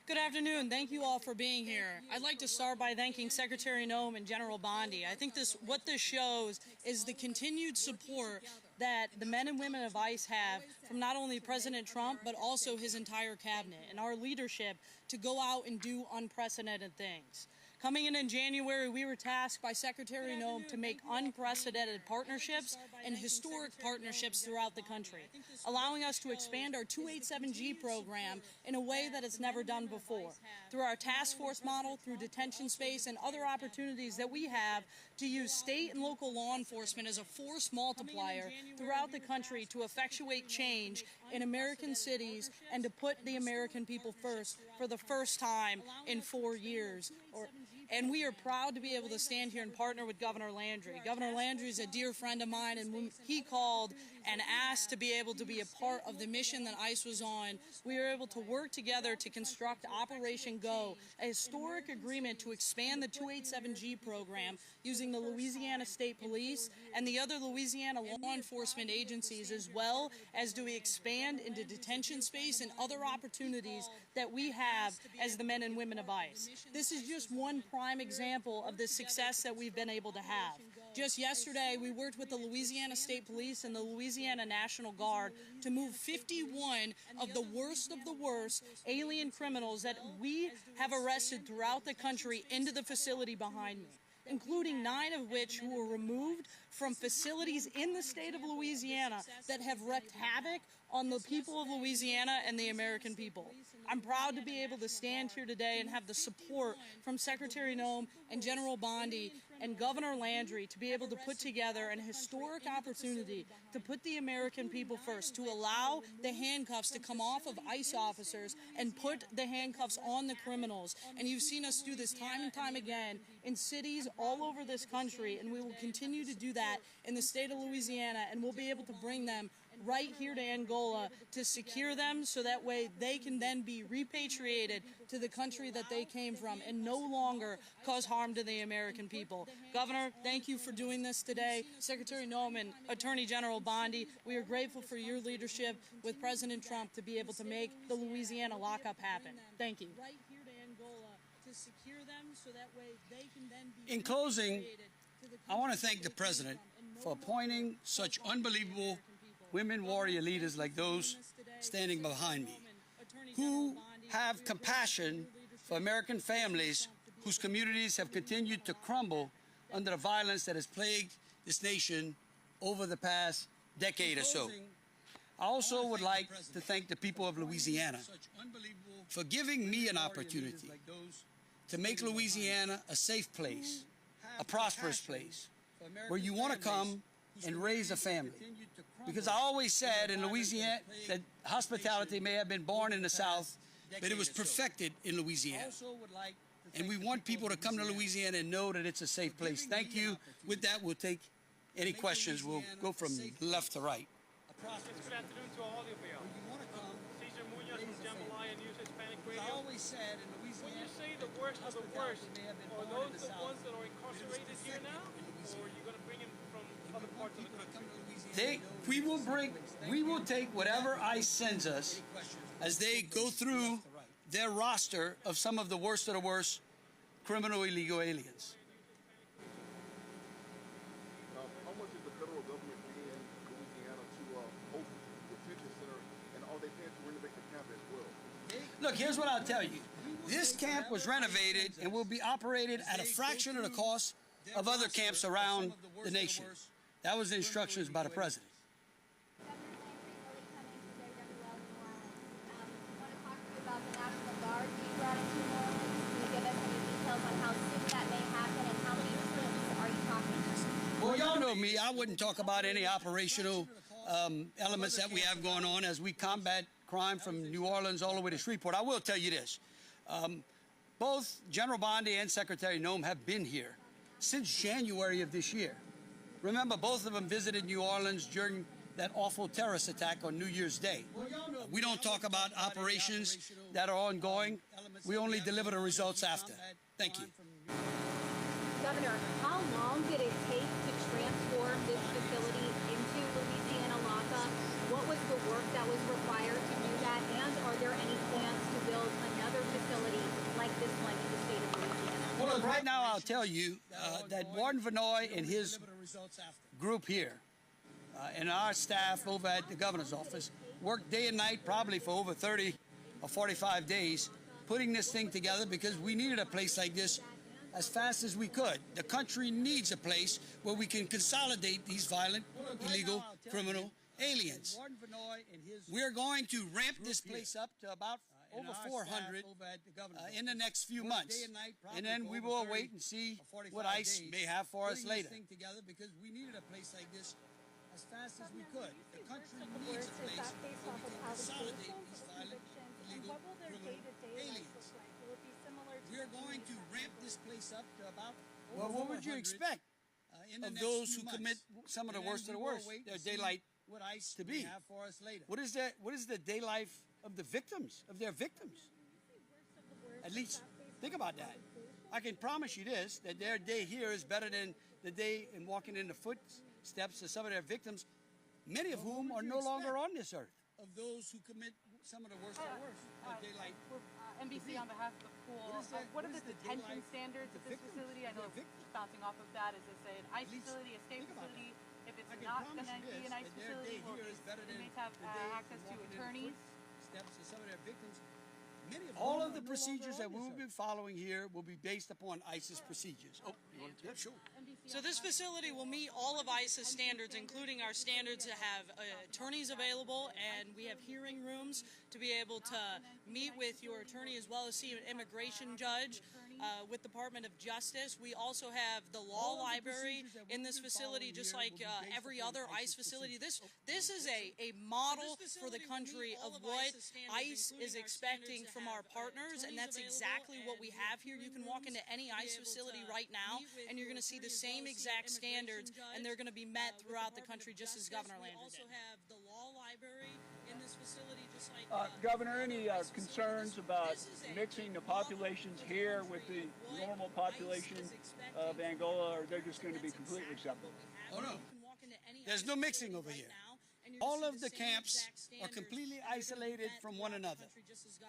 Good afternoon. Thank you all for being here. I'd like to start by thanking Secretary Noem and General Bondi. I think what this shows is the continued support that the men and women of ICE have from not only President Trump, but also his entire cabinet and our leadership to go out and do unprecedented things. Coming in January, we were tasked by Secretary Noem to make unprecedented partnerships and historic partnerships throughout the country, allowing us to expand our 287G program in a way that it's never done before. Through our task force model, through detention space, and other opportunities that we have to use state and local law enforcement as a force multiplier throughout the country to effectuate change in American cities and to put the American people first for the first time in 4 years. And we are proud to be able to stand here and partner with Governor Landry. Governor Landry is a dear friend of mine, and when he called and asked to be able to be a part of the mission that ICE was on, we were able to work together to construct Operation Go, a historic agreement to expand the 287G program using the Louisiana State Police and the other Louisiana law enforcement agencies, as well as to expand into detention space and other opportunities that we have as the men and women of ICE. This is just one prime example of the success that we've been able to have. Just yesterday, we worked with the Louisiana State Police and the Louisiana National Guard to move 51 of the worst alien criminals that we have arrested throughout the country into the facility behind me, including 9 of which who were removed from facilities in the state of Louisiana that have wreaked havoc on the people of Louisiana and the American people. I'm proud to be able to stand here today and have the support from Secretary Noem and General Bondi and Governor Landry to be able to put together an historic opportunity to put the American people first, to allow the handcuffs to come off of ICE officers and put the handcuffs on the criminals. And you've seen us do this time and time again in cities all over this country, and we will continue to do that in the state of Louisiana, and we'll be able to bring them right here to Angola to secure them so that way they can then be repatriated to the country that they came from and no longer cause harm to the American people. Governor, thank you for doing this today. Secretary Noem and Attorney General Bondi, we are grateful for your leadership with President Trump to be able to make the Louisiana lockup happen. Thank you. In closing, I want to thank the President for appointing such unbelievable women warrior leaders like those standing behind me, who have compassion for American families whose communities have continued to crumble under the violence that has plagued this nation over the past decade or so. I also would like to thank the people of Louisiana for giving me an opportunity to make Louisiana a safe place, a prosperous place, where you want to come and raise a family. Because I always said in Louisiana that hospitality may have been born in the South, but it was perfected in Louisiana. And we want people to come to Louisiana and know that it's a safe place. Thank you. With that, we'll take any questions. We'll go from left to right. prosperous. Good afternoon to all of you. When you want to come, Cesar Munoz ladies from and Jambalaya News Hispanic Radio. I always said in When Louisiana, you say the worst of the worst, hospitality may have been are born in those the the South, ones that are incarcerated here now, in or Louisiana. are you going to bring them from other parts of the country? We will take whatever ICE sends us as they go through their roster of some of the worst criminal illegal aliens. How much is the federal government paying Louisiana to host the detention center, and are they paying to renovate the camp as well? Look, here's what I'll tell you. This camp was renovated and will be operated at a fraction of the cost of other camps around the nation. That was the instructions by the president. About the National Guard being brought into New Orleans. Can you give us any details on how soon that may happen and how many troops are you talking? Well, y'all know me. I wouldn't talk about any operational elements that we have going on as we combat crime from New Orleans all the way to Shreveport. I will tell you this. Both General Bondi and Secretary Noem have been here since January of this year. Remember, both of them visited New Orleans during that awful terrorist attack on New Year's Day. We don't talk about operations that are ongoing. We only deliver the results after. Thank you. Governor, how long did it take to transform this facility into Louisiana lockup? What was the work that was required to do that? And are there any plans to build another facility like this one in the state of Louisiana? Well, look, right now I'll tell you that Warden Vanoy and his group here and our staff over at the governor's office worked day and night probably for over 30 or 45 days putting this thing together because we needed a place like this as fast as we could. The country needs a place where we can consolidate these violent, illegal, criminal aliens. We're going to ramp this place up to about over 400 in the next few months. And then we will wait and see what ICE may have for us later. Because we needed a place like this as fast as we could. The country needs a place where we can consolidate these violent, illegal, criminal aliens. We're going to ramp this place up to about well, what would you expect of those who commit some of the worst of the worst? Their daylight to be. What is the day life of the victims, of their victims? At least think about that. I can promise you this, that their day here is better than the day in walking in the footsteps of some of their victims, many of whom are no longer on this earth. Of those who commit some of the worst of the worst, their daylight. NBC on behalf of the pool. What are the detention standards at this facility? I know bouncing off of that, is this an ICE facility, a state facility? If it's not going to be an ICE facility, will inmates have access to attorneys? All of the procedures that we will be following here will be based upon ICE's procedures. Oh, you want to? Yeah, sure. So this facility will meet all of ICE's standards, including our standards to have attorneys available, and we have hearing rooms to be able to meet with your attorney as well as see an immigration judge with Department of Justice. We also have the law library in this facility, just like every other ICE facility. This is a model for the country of what ICE is expecting from our partners, and that's exactly what we have here. You can walk into any ICE facility right now, and you're going to see the same exact standards, and they're going to be met throughout the country, just as Governor Landry did. We also have the law library in this facility, just like Governor, any concerns about mixing the populations here with the normal population of Angola, or they're just going to be completely separate? Oh, no. There's no mixing over here. All of the camps are completely isolated from one another.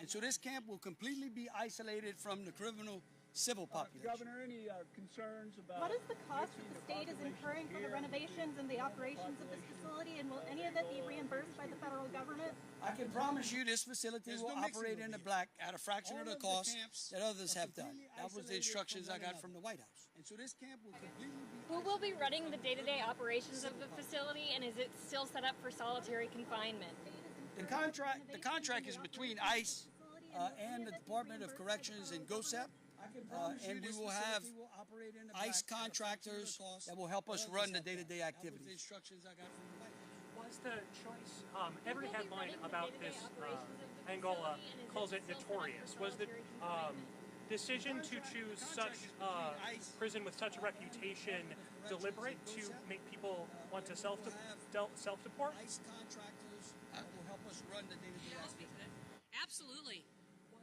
And so this camp will completely be isolated from the criminal civil population. Governor, any concerns about... What is the cost that the state is incurring for the renovations and the operations of this facility, and will any of that be reimbursed by the federal government? I can promise you this facility will operate in the black at a fraction of the cost that others have done. That was the instructions I got from the White House. And so this camp will completely be... Who will be running the day-to-day operations of the facility, and is it still set up for solitary confinement? The contract is between ICE and the Department of Corrections and GOSEP. And we will have ICE contractors that will help us run the day-to-day activities. Was the choice, every headline about this Angola calls it notorious. Was the decision to choose such prison with such a reputation deliberate to make people want to self-deport? ICE contractors will help us run the day-to-day aspect. Absolutely.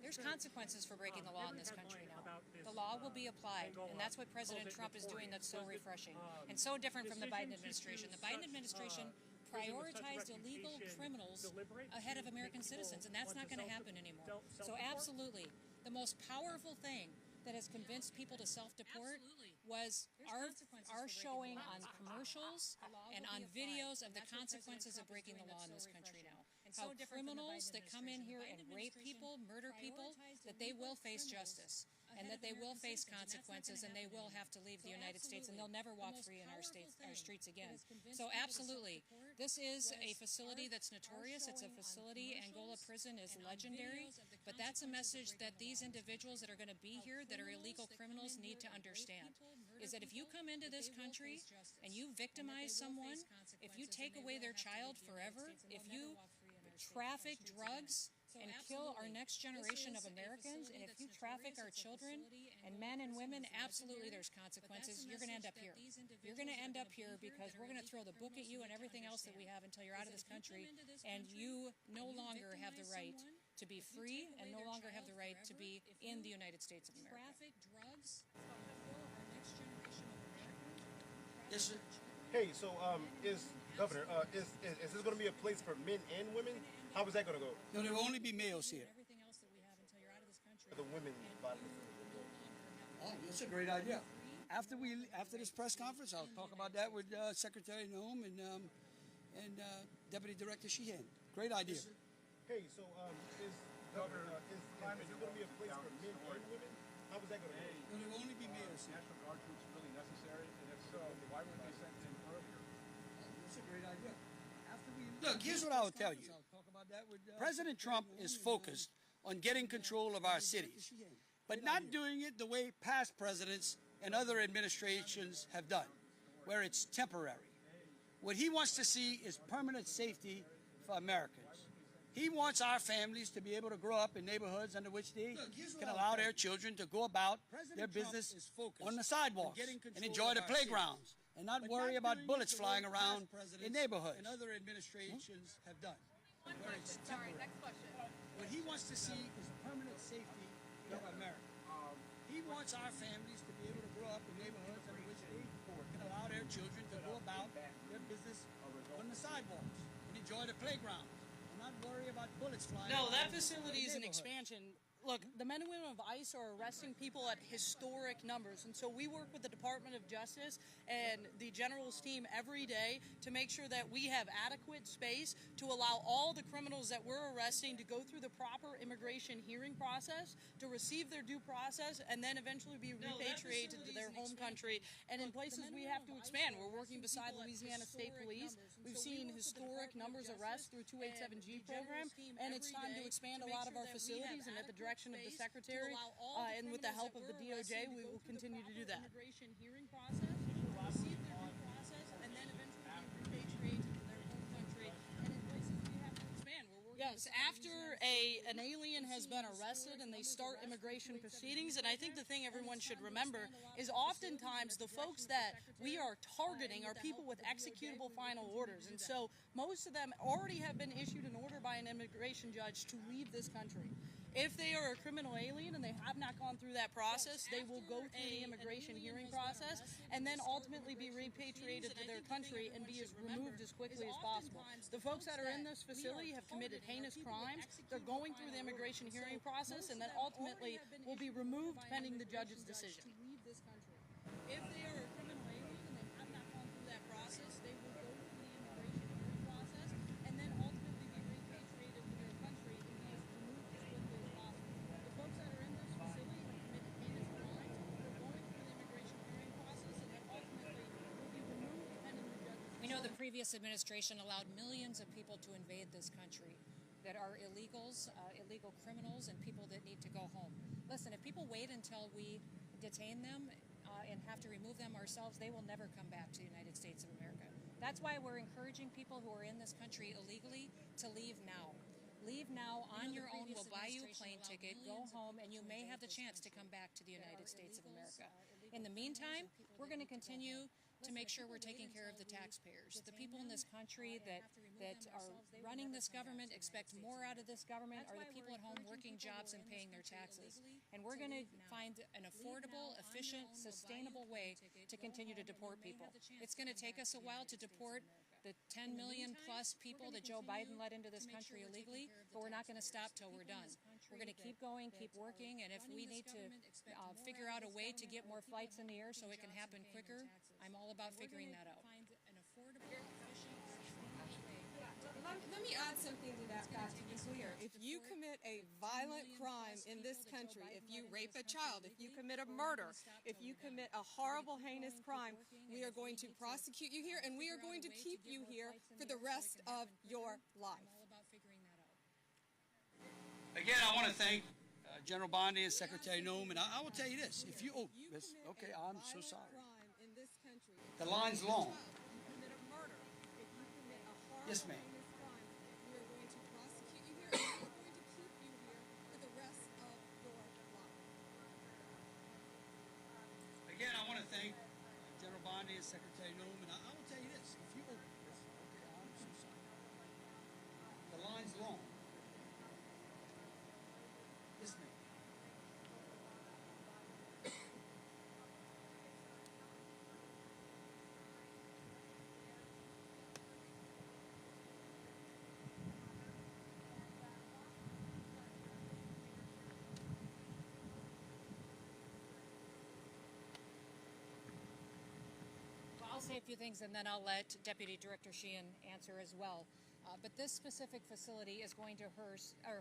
There's consequences for breaking the law in this country now. The law will be applied, and that's what President Trump is doing that's so refreshing and so different from the Biden administration. The Biden administration prioritized illegal criminals ahead of American citizens, and that's not going to happen anymore. So absolutely, the most powerful thing that has convinced people to self-deport was our showing on commercials and on videos of the consequences of breaking the law in this country now. How criminals that come in here and rape people, murder people, that they will face justice and that they will face consequences and they will have to leave the United States and they'll never walk free in our streets again. So absolutely, this is a facility that's notorious. It's a facility. Angola prison is legendary, but that's a message that these individuals that are going to be here that are illegal criminals need to understand, is that if you come into this country and you victimize someone, if you take away their child forever, if you traffic drugs and kill our next generation of Americans, and if you traffic our children and men and women, absolutely there's consequences. You're going to end up here. You're going to end up here because we're going to throw the book at you and everything else that we have until you're out of this country, and you no longer have the right to be free and no longer have the right to be in the United States of America. Traffic drugs, kill our next generation of Americans. Yes, sir. Hey, so Governor, is this going to be a place for men and women? How is that going to go? No, there will only be males here. The women body. Oh, that's a great idea. After this press conference, I'll talk about that with Secretary Noem and Deputy Director Sheehan. Great idea. Hey, so is Governor, is it going to be a place for men and women? How is that going to go? No, there will only be males here. National Guard troops really necessary? And if so, why weren't they sent in earlier? That's a great idea. Look, here's what I will tell you. President Trump is focused on getting control of our cities, but not doing it the way past presidents and other administrations have done, where it's temporary. What he wants to see is permanent safety for Americans. He wants our families to be able to grow up in neighborhoods under which they can allow their children to go about their business on the sidewalks and enjoy the playgrounds and not worry about bullets flying around in neighborhoods. And other administrations have done. Sorry, next question. What he wants to see is permanent safety of America. He wants our families to be able to grow up in neighborhoods under which they can allow their children to go about their business on the sidewalks and enjoy the playgrounds and not worry about bullets flying around. No, that facility is an expansion. Look, the men and women of ICE are arresting people at historic numbers, and so we work with the Department of Justice and the General's team every day to make sure that we have adequate space to allow all the criminals that we're arresting to go through the proper immigration hearing process, to receive their due process, and then eventually be repatriated to their home country. And in places we have to expand. We're working beside Louisiana State Police. We've seen historic numbers of arrests through 287G program, and it's time to expand a lot of our facilities, and at the direction of the Secretary and with the help of the DOJ, we will continue to do that. Immigration hearing process, receive their due process, and then eventually be repatriated to their home country. And in places we have to expand. Yes, after an alien has been arrested and they start immigration proceedings, and I think the thing everyone should remember is oftentimes the folks that we are targeting are people with executable final orders, and so most of them already have been issued an order by an immigration judge to leave this country. If they are a criminal alien and they have not gone through that process, they will go through the immigration hearing process and then ultimately be repatriated to their country and be removed as quickly as possible. The folks that are in this facility have committed heinous crimes. They're going through the immigration hearing process and then ultimately will be removed pending the judge's decision. If they are a criminal alien and they have not gone through that process, they will go through the immigration hearing process and then ultimately be repatriated to their country and be removed as quickly as possible. The folks that are in this facility have committed heinous crimes. They're going through the immigration hearing process and then ultimately will be removed pending the judge's decision. We know the previous administration allowed millions of people to invade this country that are illegals, illegal criminals, and people that need to go home. Listen, if people wait until we detain them and have to remove them ourselves, they will never come back to the United States of America. That's why we're encouraging people who are in this country illegally to leave now. Leave now on your own. We'll buy you a plane ticket, go home, and you may have the chance to come back to the United States of America. In the meantime, we're going to continue to make sure we're taking care of the taxpayers. The people in this country that are running this government, expect more out of this government, are the people at home working jobs and paying their taxes. And we're going to find an affordable, efficient, sustainable way to continue to deport people. It's going to take us a while to deport the 10 million plus people that Joe Biden let into this country illegally, but we're not going to stop till we're done. We're going to keep going, keep working, and if we need to figure out a way to get more flights in the air so it can happen quicker, I'm all about figuring that out. Let me add something to that, Pat, to be clear. If you commit a violent crime in this country, if you rape a child, if you commit a murder, if you commit a horrible, heinous crime, we are going to prosecute you here, and we are going to keep you here for the rest of your life. Again, I want to thank General Bondi and Secretary Noem, and I will tell you this: if you, okay, I'm so sorry. The line's long. Yes, ma'am. Again, I want to thank General Bondi and Secretary Noem, and I will tell you this: if you, okay, I'm so sorry. The line's long. Yes, ma'am. I'll say a few things and then I'll let Deputy Director Sheehan answer as well. But this specific facility is going to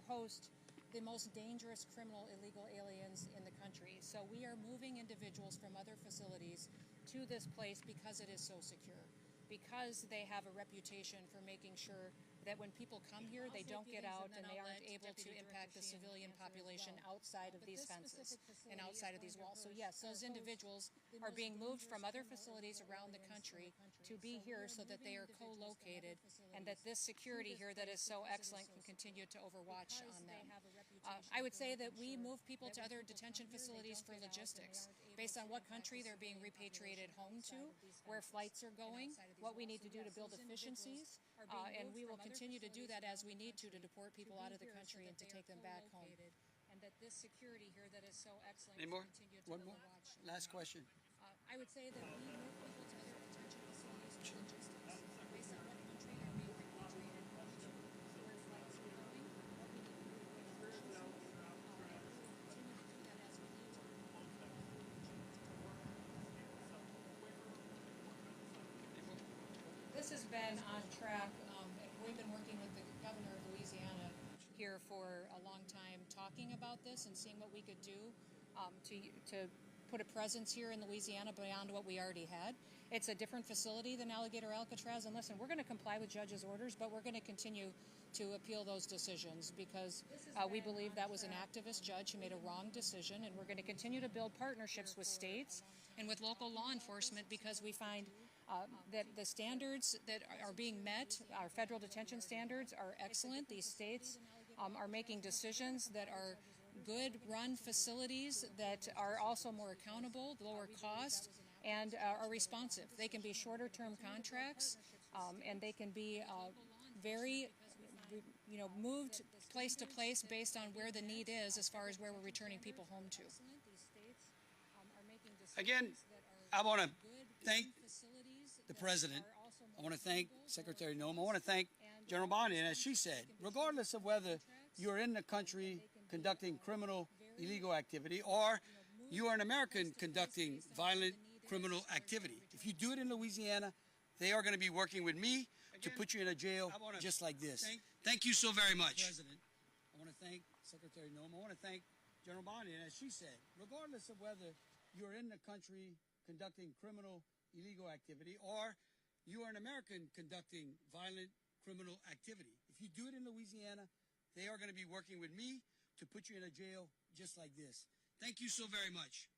host the most dangerous criminal illegal aliens in the country. So we are moving individuals from other facilities to this place because it is so secure, because they have a reputation for making sure that when people come here, they don't get out and they aren't able to impact the civilian population outside of these fences and outside of these walls. So yes, those individuals are being moved from other facilities around the country to be here so that they are co-located and that this security here that is so excellent can continue to overwatch on them. I would say that we move people to other detention facilities for logistics, based on what country they're being repatriated home to, where flights are going, what we need to do to build efficiencies, and we will continue to do that as we need to deport people out of the country and to take them back home. And that this security here that is so excellent Any more? continue to One more? overwatch. Last question. I would say that we move people to other detention facilities for logistics, based on what country they're being repatriated home to, where flights are going, what we need to do to build efficiencies, and we will continue to do that as we need to. This has been on track. We've been working with the governor of Louisiana here for a long time, talking about this and seeing what we could do to put a presence here in Louisiana beyond what we already had. It's a different facility than Alligator Alcatraz, and listen, we're going to comply with judges' orders, but we're going to continue to appeal those decisions because we believe that was an activist judge who made a wrong decision, and we're going to continue to build partnerships with states and with local law enforcement because we find that the standards that are being met, our federal detention standards, are excellent. These states are making decisions that are good run facilities that are also more accountable, lower cost, and are responsive. They can be shorter term contracts, and they can be very moved place to place based on where the need is as far as where we're returning people home to. Again, I want to thank the President. I want to thank Secretary Noem. I want to thank General Bondi. And as she said, regardless of whether you're in the country conducting criminal illegal activity or you are an American conducting violent criminal activity, if you do it in Louisiana, they are going to be working with me to put you in a jail just like this. Thank you so very much. President, I want to thank Secretary Noem. I want to thank General Bondi. And as she said, regardless of whether you're in the country conducting criminal illegal activity or you are an American conducting violent criminal activity, if you do it in Louisiana, they are going to be working with me to put you in a jail just like this. Thank you so very much.